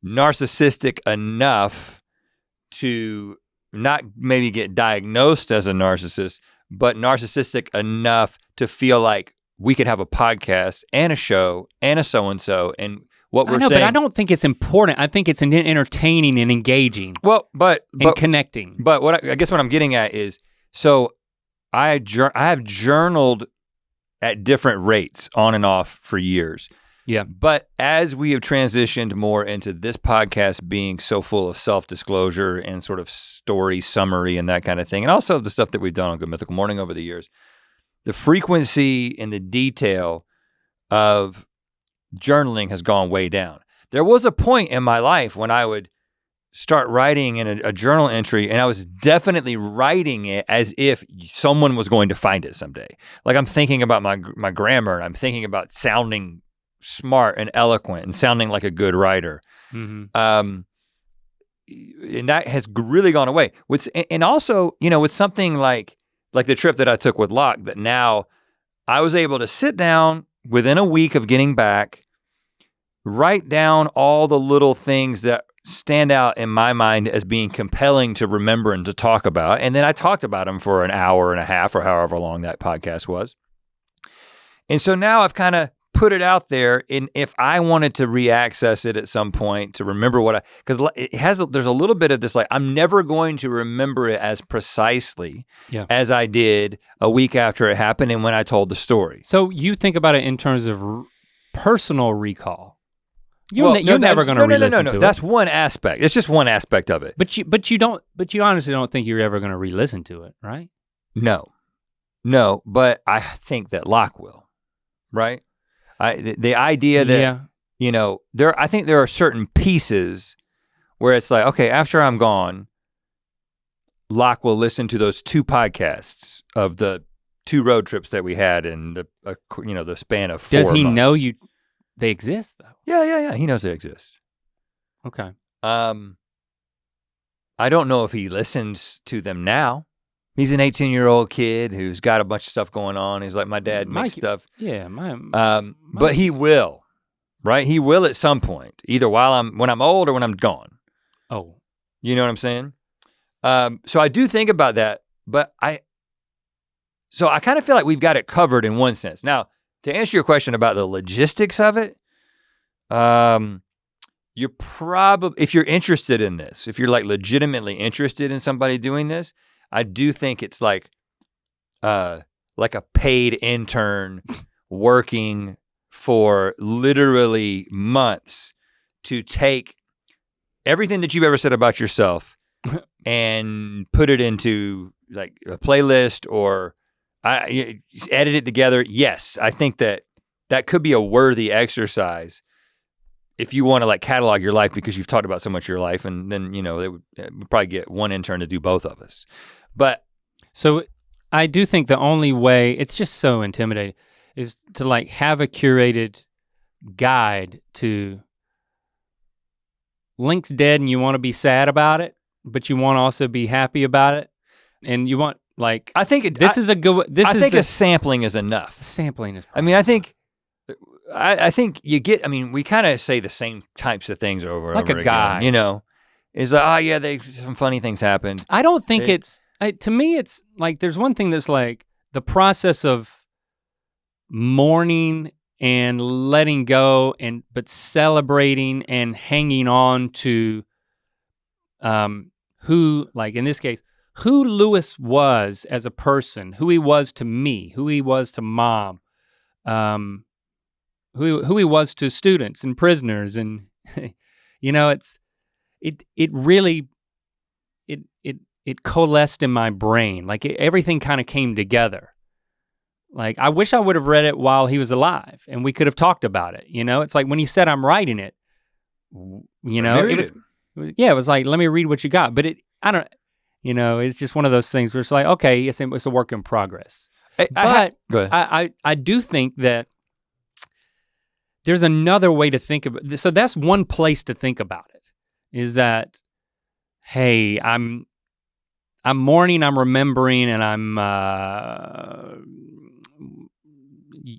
narcissistic enough to not maybe get diagnosed as a narcissist, but narcissistic enough to feel like we could have a podcast and a show and a so-and-so and what we're saying. But I don't think it's important. I think it's entertaining and engaging. Well, but connecting. But I guess what I'm getting at is, so I have journaled at different rates on and off for years. Yeah. But as we have transitioned more into this podcast being so full of self-disclosure and sort of story summary and that kind of thing, and also the stuff that we've done on Good Mythical Morning over the years, the frequency and the detail of journaling has gone way down. There was a point in my life when I would start writing in a journal entry, and I was definitely writing it as if someone was going to find it someday. Like I'm thinking about my grammar, and I'm thinking about sounding smart and eloquent and sounding like a good writer. And that has really gone away. And also, with something like the trip that I took with Locke, that now I was able to sit down within a week of getting back, write down all the little things that stand out in my mind as being compelling to remember and to talk about. And then I talked about them for an hour and a half or however long that podcast was. And so now I've kind of put it out there, and if I wanted to re-access it at some point to remember because there's a little bit of this, like, I'm never going to remember it as precisely as I did a week after it happened and when I told the story. So you think about it in terms of personal recall. You're never going to re-listen to it. That's one aspect. It's just one aspect of it. But you honestly don't think you're ever going to re-listen to it, right? No, but I think that Locke will, right? The idea that, I think there are certain pieces where it's like, okay, after I'm gone, Locke will listen to those 2 podcasts of the 2 road trips that we had in the span of 4 months. Does he know they exist though? Yeah, he knows they exist. Okay. I don't know if he listens to them now. He's an 18-year-old kid who's got a bunch of stuff going on. He's like, my dad makes stuff. Yeah, but he will, right? He will at some point, either when I'm old or when I'm gone. Oh. You know what I'm saying? So I do think about that, but I kind of feel like we've got it covered in one sense. Now, to answer your question about the logistics of it, you're probably, if you're interested in this, if you're like legitimately interested in somebody doing this, I do think it's like a paid intern working for literally months to take everything that you've ever said about yourself and put it into like a playlist or edit it together. Yes, I think that could be a worthy exercise if you want to like catalog your life because you've talked about so much of your life, and then they would probably get one intern to do both of us. But so I do think the only way, it's just so intimidating, is to like have a curated guide to Link's dead and you want to be sad about it, but you want to also be happy about it, and you want like I think a sampling is enough. Sampling is. I mean, I think you get. I mean, we kind of say the same types of things over and like over a guy, again. It's like, oh yeah, some funny things happened. I don't think to me, it's like there's one thing that's like the process of mourning and letting go, but celebrating and hanging on to who, like in this case, who Lewis was as a person, who he was to me, who he was to Mom, who he was to students and prisoners, and it really coalesced in my brain. Like everything kind of came together. Like I wish I would have read it while he was alive and we could have talked about it. It's like when he said I'm writing it, it was like, let me read what you got. But it's just one of those things where it's like, okay, it's a work in progress. I do think that there's another way to think about this. So that's one place to think about it, is that, hey, I'm mourning, I'm remembering, and I'm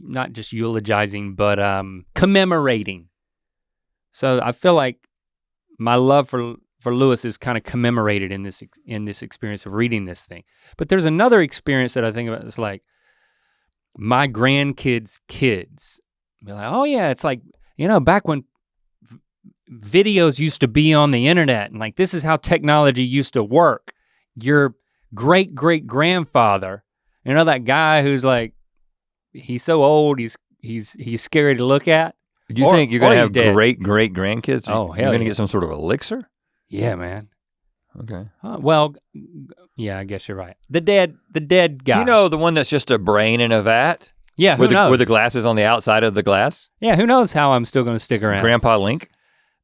not just eulogizing, but commemorating. So I feel like my love for Lewis is kind of commemorated in this experience of reading this thing. But there's another experience that I think about. It's like my grandkids' kids. Be like, oh yeah, it's like, back when videos used to be on the internet, and like this is how technology used to work. Your great-great-grandfather, that guy who's like, he's so old, he's scary to look at. Do you think you're gonna have dead. great-grandkids? Oh, hell You're gonna yeah. get some sort of elixir? Yeah, man. Okay. Well, yeah, I guess you're right. The dead guy. You know, the one that's just a brain in a vat? Yeah, who knows? With the glasses on the outside of the glass? Yeah, who knows how I'm still gonna stick around. Grandpa Link?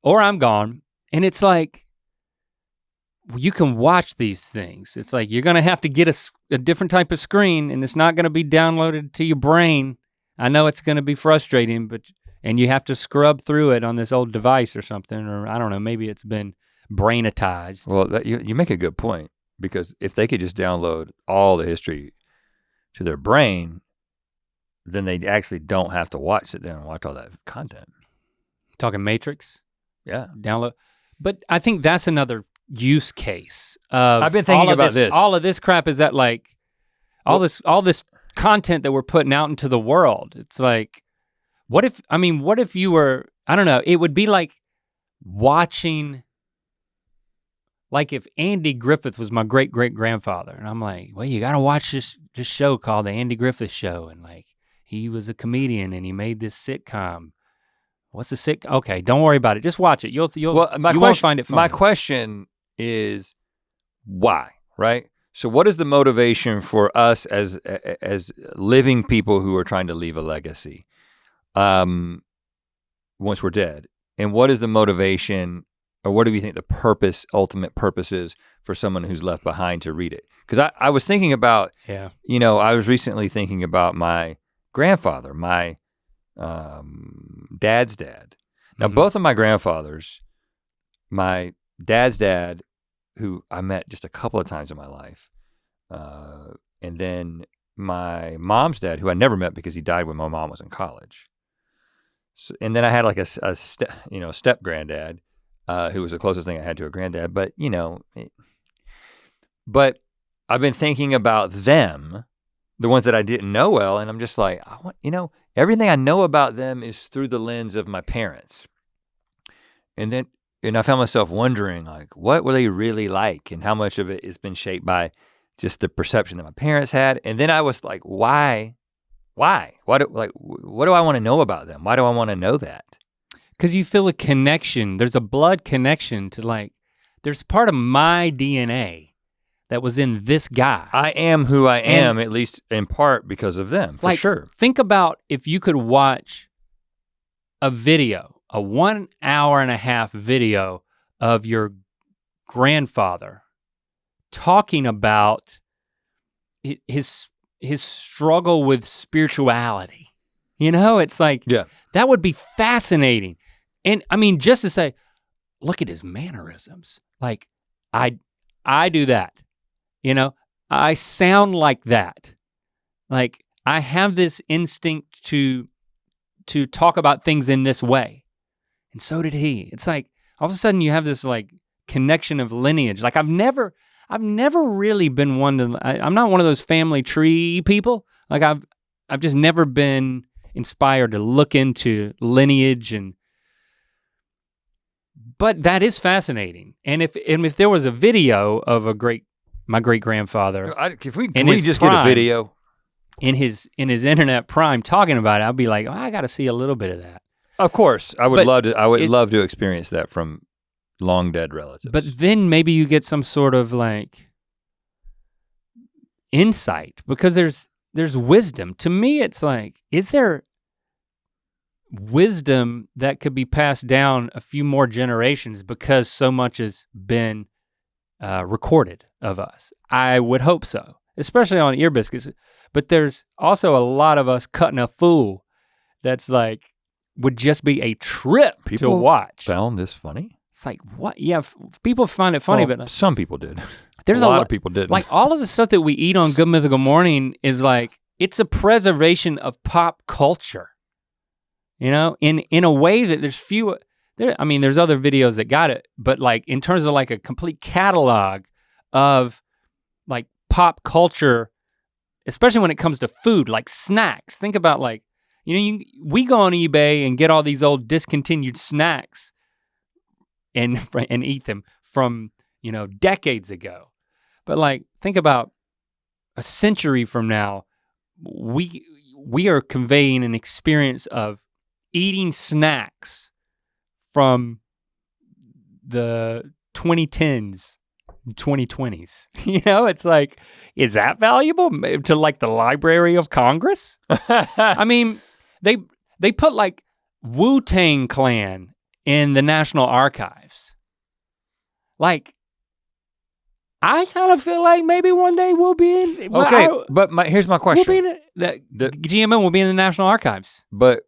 Or I'm gone. And it's like, you can watch these things. It's like, you're gonna have to get a different type of screen, and it's not gonna be downloaded to your brain. I know it's gonna be frustrating, and you have to scrub through it on this old device or something, or I don't know, maybe it's been brainatized. Well, you make a good point, because if they could just download all the history to their brain, then they actually don't have to sit down and watch all that content. Talking Matrix? Yeah. Download. But I think that's another use case of I've been thinking about this. All of this crap is that like, all this content that we're putting out into the world. It's like, what if you were, I don't know, it would be like watching, like if Andy Griffith was my great-great-grandfather, and I'm like, well, you gotta watch this show called The Andy Griffith Show, and like, he was a comedian and he made this sitcom. What's the sitcom? Okay, don't worry about it. Just watch it. You won't find it funny. My question is why, right? So what is the motivation for us as living people who are trying to leave a legacy once we're dead? And what is the motivation, or what do we think the ultimate purpose is for someone who's left behind to read it? Because I was thinking about, I was recently thinking about my grandfather, my dad's dad. Now, both of my grandfathers, my dad's dad, who I met just a couple of times in my life, and then my mom's dad, who I never met because he died when my mom was in college. So, and then I had like a step granddad, who was the closest thing I had to a granddad. But but I've been thinking about them, the ones that I didn't know well, and I'm just like, everything I know about them is through the lens of my parents. And I found myself wondering, like, what were they really like, and how much of it has been shaped by just the perception that my parents had. And then I was like, why? What do I want to know about them? Why do I want to know that? Because you feel a connection. There's a blood connection to, like, there's part of my DNA that was in this guy. I am who I am, at least in part because of them, for sure. Think about if you could watch a video, a 1 hour and a half video of your grandfather talking about his struggle with spirituality. It's like, that would be fascinating. And I mean, just to say, look at his mannerisms. Like, I do that. I sound like that. Like, I have this instinct to talk about things in this way. And so did he. It's like, all of a sudden you have this like connection of lineage. Like I've never really been one to, I'm not one of those family tree people. Like I've just never been inspired to look into lineage but that is fascinating. And if there was a video of my great-grandfather, if we just get a video in his internet prime talking about it, I'd be like, I got to see a little bit of that. Of course, I would love to experience that from long dead relatives. But then maybe you get some sort of like insight, because there's wisdom. To me, it's like, is there wisdom that could be passed down a few more generations because so much has been recorded of us? I would hope so, especially on Ear Biscuits. But there's also a lot of us cutting a fool that's like, would just be a trip to watch. Found this funny? It's like, what? Yeah, people find it funny, but some people did. There's a lot of people didn't. Like all of the stuff that we eat on Good Mythical Morning is like, it's a preservation of pop culture. In a way that there's few, there's other videos that got it, but like in terms of like a complete catalog of like pop culture, especially when it comes to food, like snacks. Think about like, we go on eBay and get all these old discontinued snacks and eat them from, decades ago. But like, think about a century from now, we are conveying an experience of eating snacks from the 2010s, 2020s. You know, it's like, is that valuable to like the Library of Congress? I mean, they put like Wu-Tang Clan in the National Archives. Like, I kind of feel like maybe one day we'll be in. Okay, but here's my question. We'll be in the GMM will be in the National Archives. But,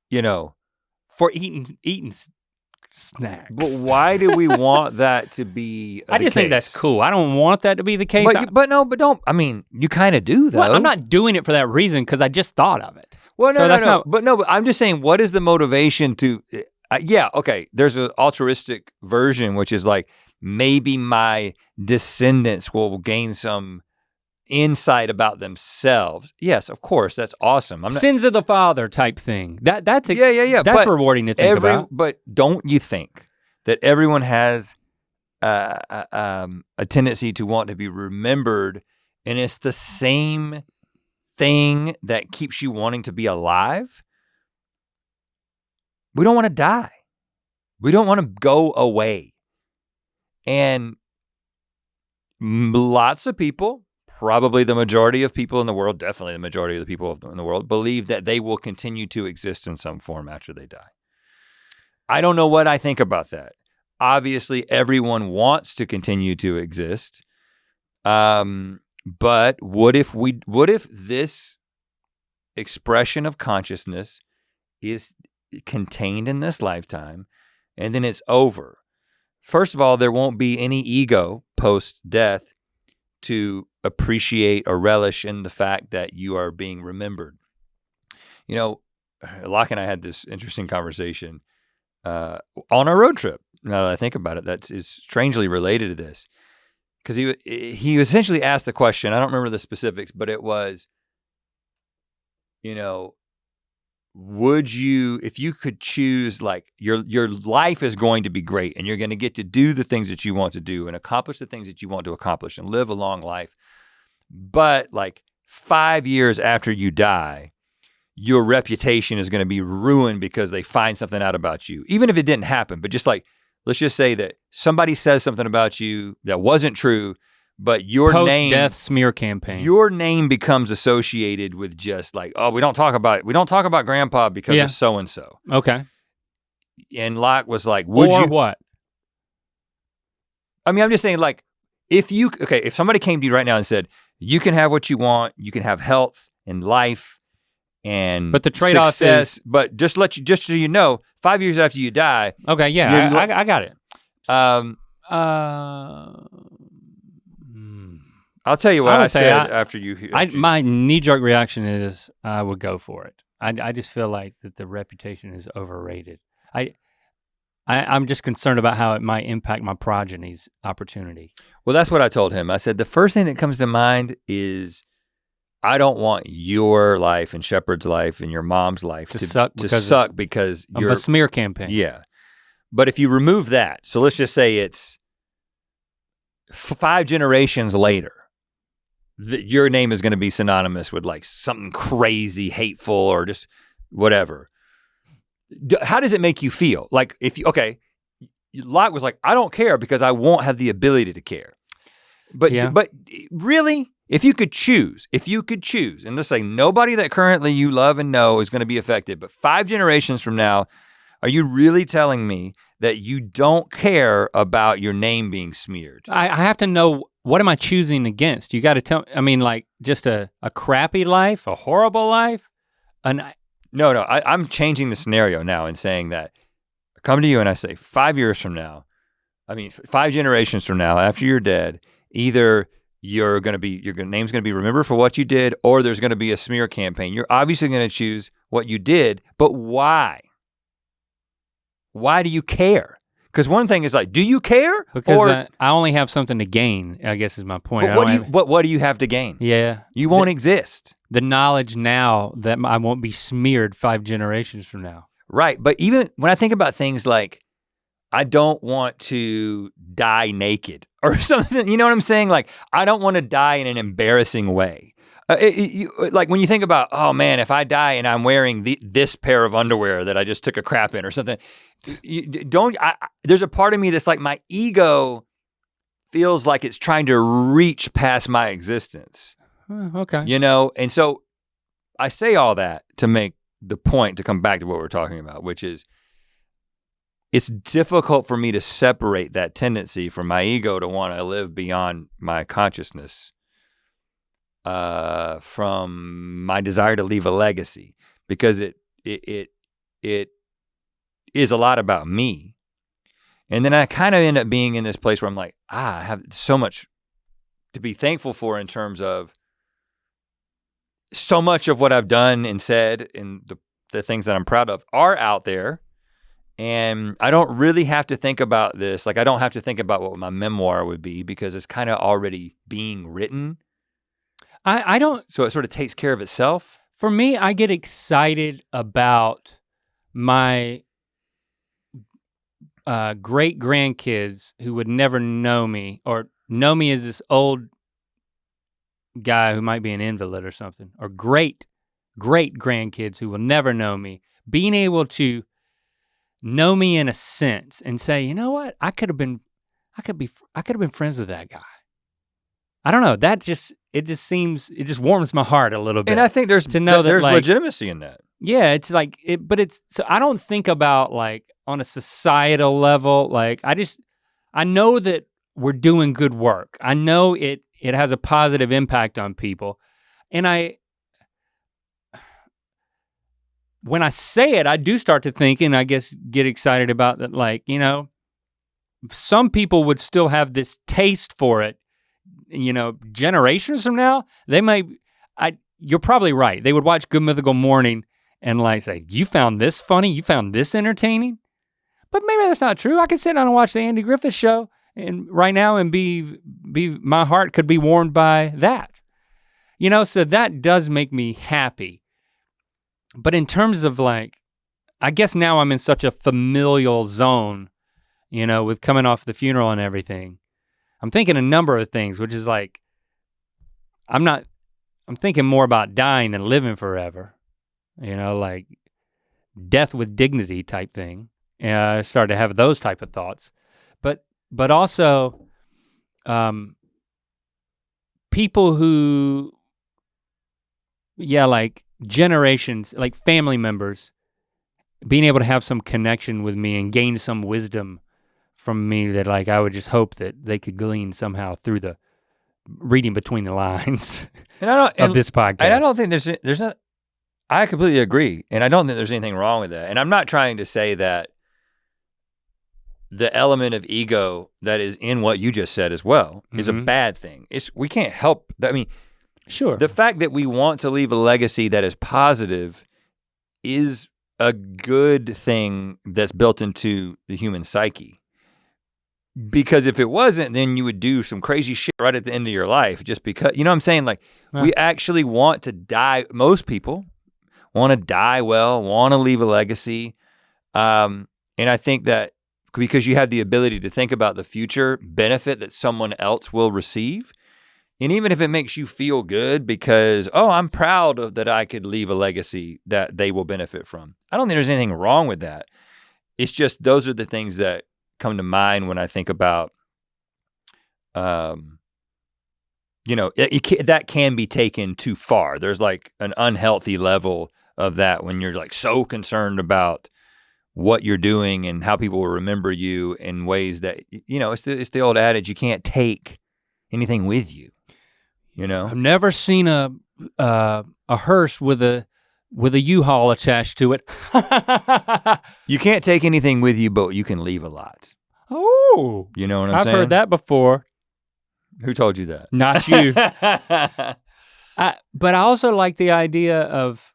you know. For eating snacks. But why do we want that to be I just think that's cool. I don't want that to be the case. But don't, I mean, you kind of do though. Well, I'm not doing it for that reason because I just thought of it. Well, no. But I'm just saying, what is the motivation to, yeah, okay, there's an altruistic version, which is like, maybe my descendants will gain some insight about themselves. Yes, of course, that's awesome. Sins of the father type thing. That's yeah. That's rewarding to think about. But don't you think that everyone has a tendency to want to be remembered, and it's the same thing that keeps you wanting to be alive? We don't want to die. We don't want to go away. And lots of people, probably the majority of people in the world, definitely the majority of the people in the world, believe that they will continue to exist in some form after they die. I don't know what I think about that. Obviously, everyone wants to continue to exist. But what if this expression of consciousness is contained in this lifetime and then it's over? First of all, there won't be any ego post-death to appreciate or relish in the fact that you are being remembered. You know, Locke and I had this interesting conversation on our road trip. Now that I think about it, that is strangely related to this. Because he essentially asked the question, I don't remember the specifics, but it was, you know, would you, if you could choose, like your life is going to be great and you're going to get to do the things that you want to do and accomplish the things that you want to accomplish and live a long life, but like 5 years after you die, your reputation is going to be ruined because they find something out about you, even if it didn't happen. But just like, let's just say that somebody says something about you that wasn't true, but your name, post-death smear campaign, your name becomes associated with just like, oh, we don't talk about grandpa because of so-and-so. Okay. And Locke was like, would you? Or what? I mean, I'm just saying, like, if somebody came to you right now and said, you can have what you want, you can have health and life and but the trade-off success, but just so you know, 5 years after you die. Okay, yeah, I got it. I'll tell you what I said after you. My knee-jerk reaction is I would go for it. I just feel like that the reputation is overrated. I'm just concerned about how it might impact my progeny's opportunity. Well, that's what I told him. I said, the first thing that comes to mind is I don't want your life and Shepard's life and your mom's life to suck because you're a smear campaign. Yeah. But if you remove that, so let's just say it's 5 generations later, your name is going to be synonymous with like something crazy, hateful, or just whatever. How does it make you feel? Like Locke was like, I don't care because I won't have the ability to care. But really, if you could choose, and let's say nobody that currently you love and know is going to be affected, but 5 generations from now, are you really telling me that you don't care about your name being smeared? I have to know, what am I choosing against? You got to tell, I mean, like just a crappy life, a horrible life? No, I'm changing the scenario now and saying that I come to you and I say 5 years from now, 5 generations from now, after you're dead, either your name's gonna be remembered for what you did, or there's gonna be a smear campaign. You're obviously gonna choose what you did, but why? Why do you care? Because one thing is like, do you care? Because I only have something to gain, I guess is my point. But what do you have to gain? Yeah. You won't exist. The knowledge now that I won't be smeared 5 generations from now. Right, but even when I think about things like, I don't want to die naked or something, you know what I'm saying? Like, I don't want to die in an embarrassing way. Like when you think about, oh man, if I die and I'm wearing this pair of underwear that I just took a crap in or something, there's a part of me that's like my ego feels like it's trying to reach past my existence. Okay. You know, and so I say all that to make the point, to come back to what we're talking about, which is it's difficult for me to separate that tendency from my ego to want to live beyond my consciousness from my desire to leave a legacy, because it is a lot about me. And then I kind of end up being in this place where I'm like, I have so much to be thankful for in terms of so much of what I've done and said and the things that I'm proud of are out there. And I don't really have to think about this. Like I don't have to think about what my memoir would be because it's kind of already being written. I don't. So it sort of takes care of itself. For me, I get excited about my great-grandkids who would never know me or know me as this old guy who might be an invalid or something, or great-grandkids who will never know me, being able to know me in a sense and say, you know what, I could have been friends with that guy. I don't know, it just warms my heart a little bit. And I think there's legitimacy in that. Yeah, it's like so I don't think about like on a societal level, like I know that we're doing good work. I know it has a positive impact on people. And when I say it, I do start to think, and I guess get excited about that, like, you know, some people would still have this taste for it, you know, generations from now, you're probably right. They would watch Good Mythical Morning and like say, you found this funny? You found this entertaining? But maybe that's not true. I could sit down and watch the Andy Griffith Show and right now and my heart could be warmed by that. You know, so that does make me happy. But in terms of like, I guess now I'm in such a familial zone, you know, with coming off the funeral and everything. I'm thinking a number of things, which is like, I'm thinking more about dying than living forever. You know, like death with dignity type thing. I started to have those type of thoughts. But also, people who, like generations, like family members, being able to have some connection with me and gain some wisdom from me that like I would just hope that they could glean somehow through the reading between the lines of this podcast. And I don't think there's not, I completely agree. And I don't think there's anything wrong with that. And I'm not trying to say that the element of ego that is in what you just said as well is a bad thing. We can't help that. I mean, sure. The fact that we want to leave a legacy that is positive is a good thing that's built into the human psyche. Because if it wasn't, then you would do some crazy shit right at the end of your life just because, you know what I'm saying? Like, we actually want to die. Most people want to die well, want to leave a legacy. And I think that because you have the ability to think about the future benefit that someone else will receive, and even if it makes you feel good because, oh, I'm proud of that I could leave a legacy that they will benefit from. I don't think there's anything wrong with that. It's just those are the things that come to mind when I think about, you know, that can be taken too far. There's like an unhealthy level of that when you're like so concerned about what you're doing and how people will remember you in ways that, you know, it's the old adage, you can't take anything with you, you know? I've never seen a hearse with a U-Haul attached to it. You can't take anything with you, but you can leave a lot. Oh. You know what I'm saying? I've heard that before. Who told you that? Not you. But I also like the idea of,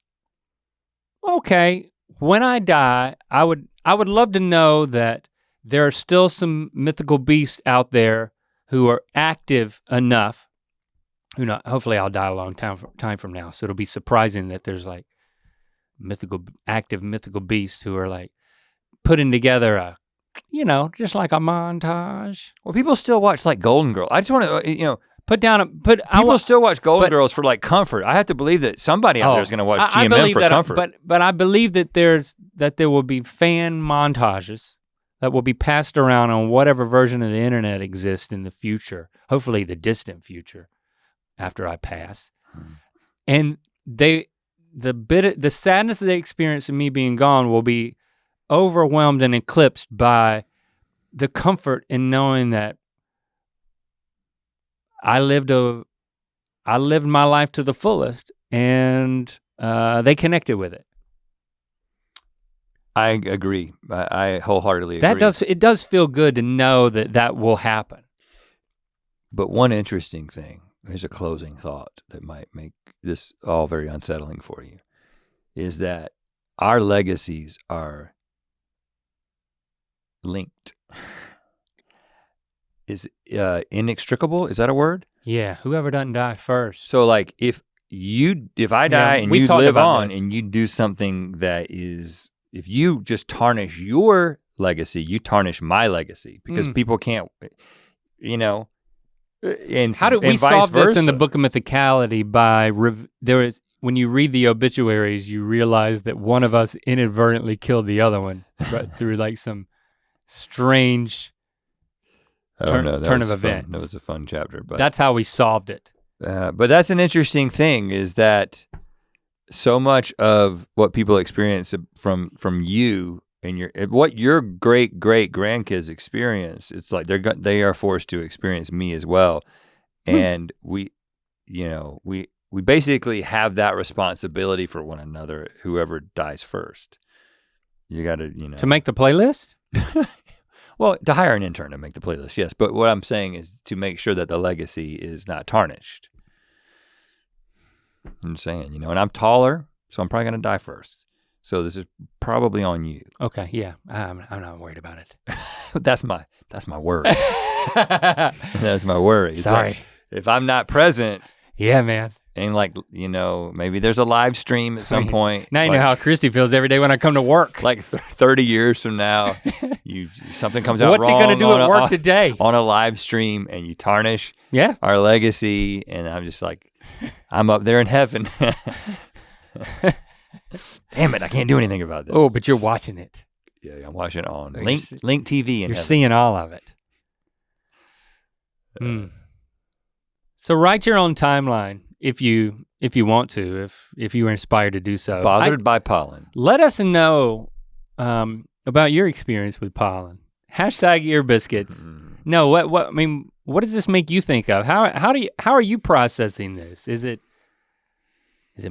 okay, when I die, I would love to know that there are still some mythical beasts out there who are active enough. Who know? Hopefully, I'll die a long time from now, so it'll be surprising that there's like active mythical beasts who are like putting together a, you know, just like a montage. Well, people still watch like Golden Girl. I just want to, you know, People still watch Golden Girls for like comfort. I have to believe that somebody out there is gonna watch GMM for comfort. But I believe that there will be fan montages that will be passed around on whatever version of the internet exists in the future, hopefully the distant future, after I pass. And the sadness that they experience in me being gone will be overwhelmed and eclipsed by the comfort in knowing that I lived my life to the fullest, and they connected with it. I agree. I wholeheartedly agree. It does feel good to know that will happen. But one interesting thing, here's a closing thought that might make this all very unsettling for you, is that our legacies are linked. Is inextricable? Is that a word? Yeah, whoever doesn't die first. So like if I die and you live on and you do something that is, if you just tarnish your legacy, you tarnish my legacy, because people can't, and how do we solve this in the Book of Mythicality by when you read the obituaries, you realize that one of us inadvertently killed the other one through like some strange turn of events. That was a fun chapter, but that's how we solved it. But that's an interesting thing, is that so much of what people experience from you and what your great-grandkids experience, it's like they are forced to experience me as well, and we basically have that responsibility for one another. Whoever dies first, you got to to make the playlist. Well, to hire an intern to make the playlist, yes. But what I'm saying is to make sure that the legacy is not tarnished. I'm saying, and I'm taller, so I'm probably gonna die first. So this is probably on you. Okay, yeah, I'm not worried about it. That's my worry. That's my worry. Sorry. Like, if I'm not present. Yeah, man. And like, maybe there's a live stream at some point. Now you know how Christy feels every day when I come to work. Like 30 years from now, something comes out What's wrong. What's he gonna do at work today? On a live stream, and you tarnish our legacy, and I'm just like, I'm up there in heaven. Damn it, I can't do anything about this. Oh, but you're watching it. Yeah, I'm watching it on Link TV. You're seeing all of it. So write your own timeline. If you want to, if you were inspired to do so. Bothered by pollen. Let us know about your experience with pollen. #earbiscuits. No, what does this make you think of? How are you processing this? Is it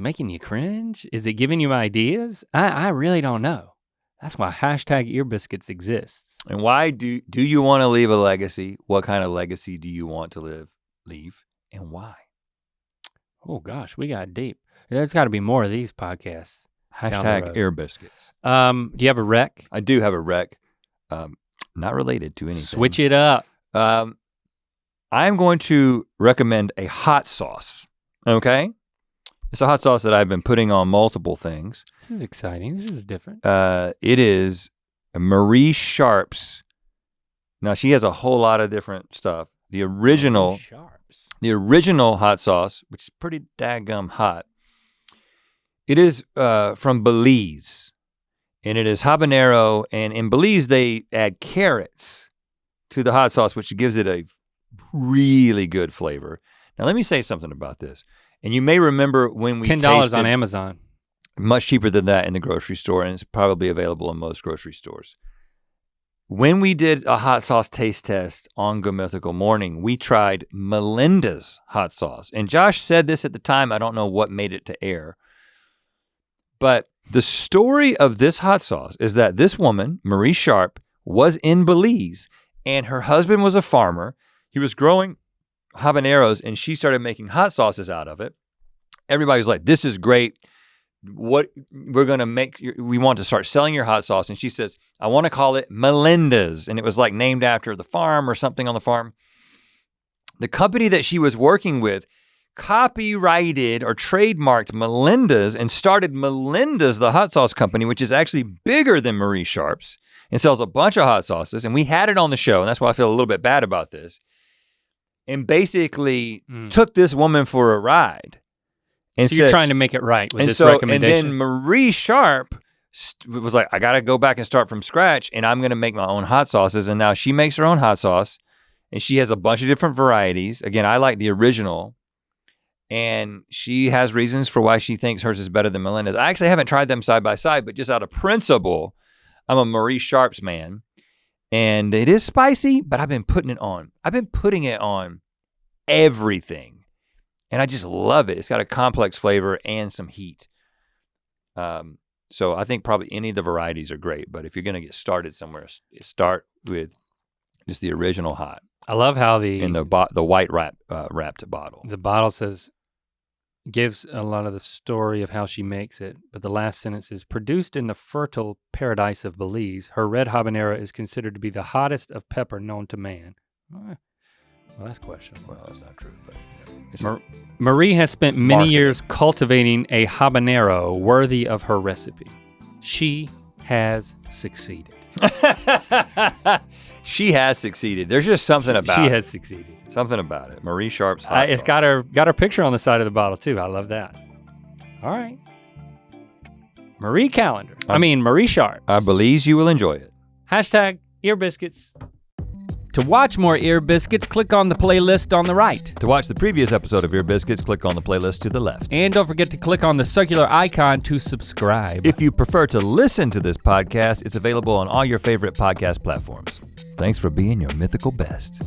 making you cringe? Is it giving you ideas? I really don't know. That's why #earbiscuits exists. And why do you want to leave a legacy? What kind of legacy do you want to leave, and why? Oh gosh, we got deep. There's got to be more of these podcasts. #earbiscuits. Do you have a rec? I do have a rec. Not related to anything. Switch it up. I'm going to recommend a hot sauce. Okay, it's a hot sauce that I've been putting on multiple things. This is exciting. This is different. It is Marie Sharp's. Now she has a whole lot of different stuff. The original hot sauce, which is pretty daggum hot. It is from Belize, and it is habanero, and in Belize they add carrots to the hot sauce, which gives it a really good flavor. Now let me say something about this, and you may remember when we $10 on Amazon. Much cheaper than that in the grocery store, and it's probably available in most grocery stores. When we did a hot sauce taste test on Go Mythical Morning, we tried Melinda's hot sauce. And Josh said this at the time, I don't know what made it to air. But the story of this hot sauce is that this woman, Marie Sharp, was in Belize, and her husband was a farmer. He was growing habaneros, and she started making hot sauces out of it. Everybody was like, this is great. What we're gonna make, we want to start selling your hot sauce. And she says, I want to call it Melinda's. And it was like named after the farm or something on the farm. The company that she was working with copyrighted or trademarked Melinda's and started Melinda's, the hot sauce company, which is actually bigger than Marie Sharp's and sells a bunch of hot sauces. And we had it on the show, and that's why I feel a little bit bad about this. and basically took this woman for a ride. And so you're trying to make it right with this recommendation. And then Marie Sharp was like, I gotta go back and start from scratch, and I'm gonna make my own hot sauces. And now she makes her own hot sauce, and she has a bunch of different varieties. Again, I like the original, and she has reasons for why she thinks hers is better than Melinda's. I actually haven't tried them side by side, but just out of principle, I'm a Marie Sharp's man. And it is spicy, but I've been putting it on. I've been putting it on everything. And I just love it. It's got a complex flavor and some heat. So I think probably any of the varieties are great, but if you're gonna get started somewhere, start with just the original hot. I love how in the white wrapped bottle. The bottle gives a lot of the story of how she makes it, but the last sentence is, produced in the fertile paradise of Belize, her red habanero is considered to be the hottest of pepper known to man. Well, that's questionable. Well, that's not true, but Marie has spent many years cultivating a habanero worthy of her recipe. She has succeeded. She has succeeded. There's just something about it. She has succeeded. Something about it. Marie Sharp's hot sauce. It's got her picture on the side of the bottle too. I love that. All right. Marie Sharp. I believe you will enjoy it. # Ear Biscuits. To watch more Ear Biscuits, click on the playlist on the right. To watch the previous episode of Ear Biscuits, click on the playlist to the left. And don't forget to click on the circular icon to subscribe. If you prefer to listen to this podcast, it's available on all your favorite podcast platforms. Thanks for being your mythical best.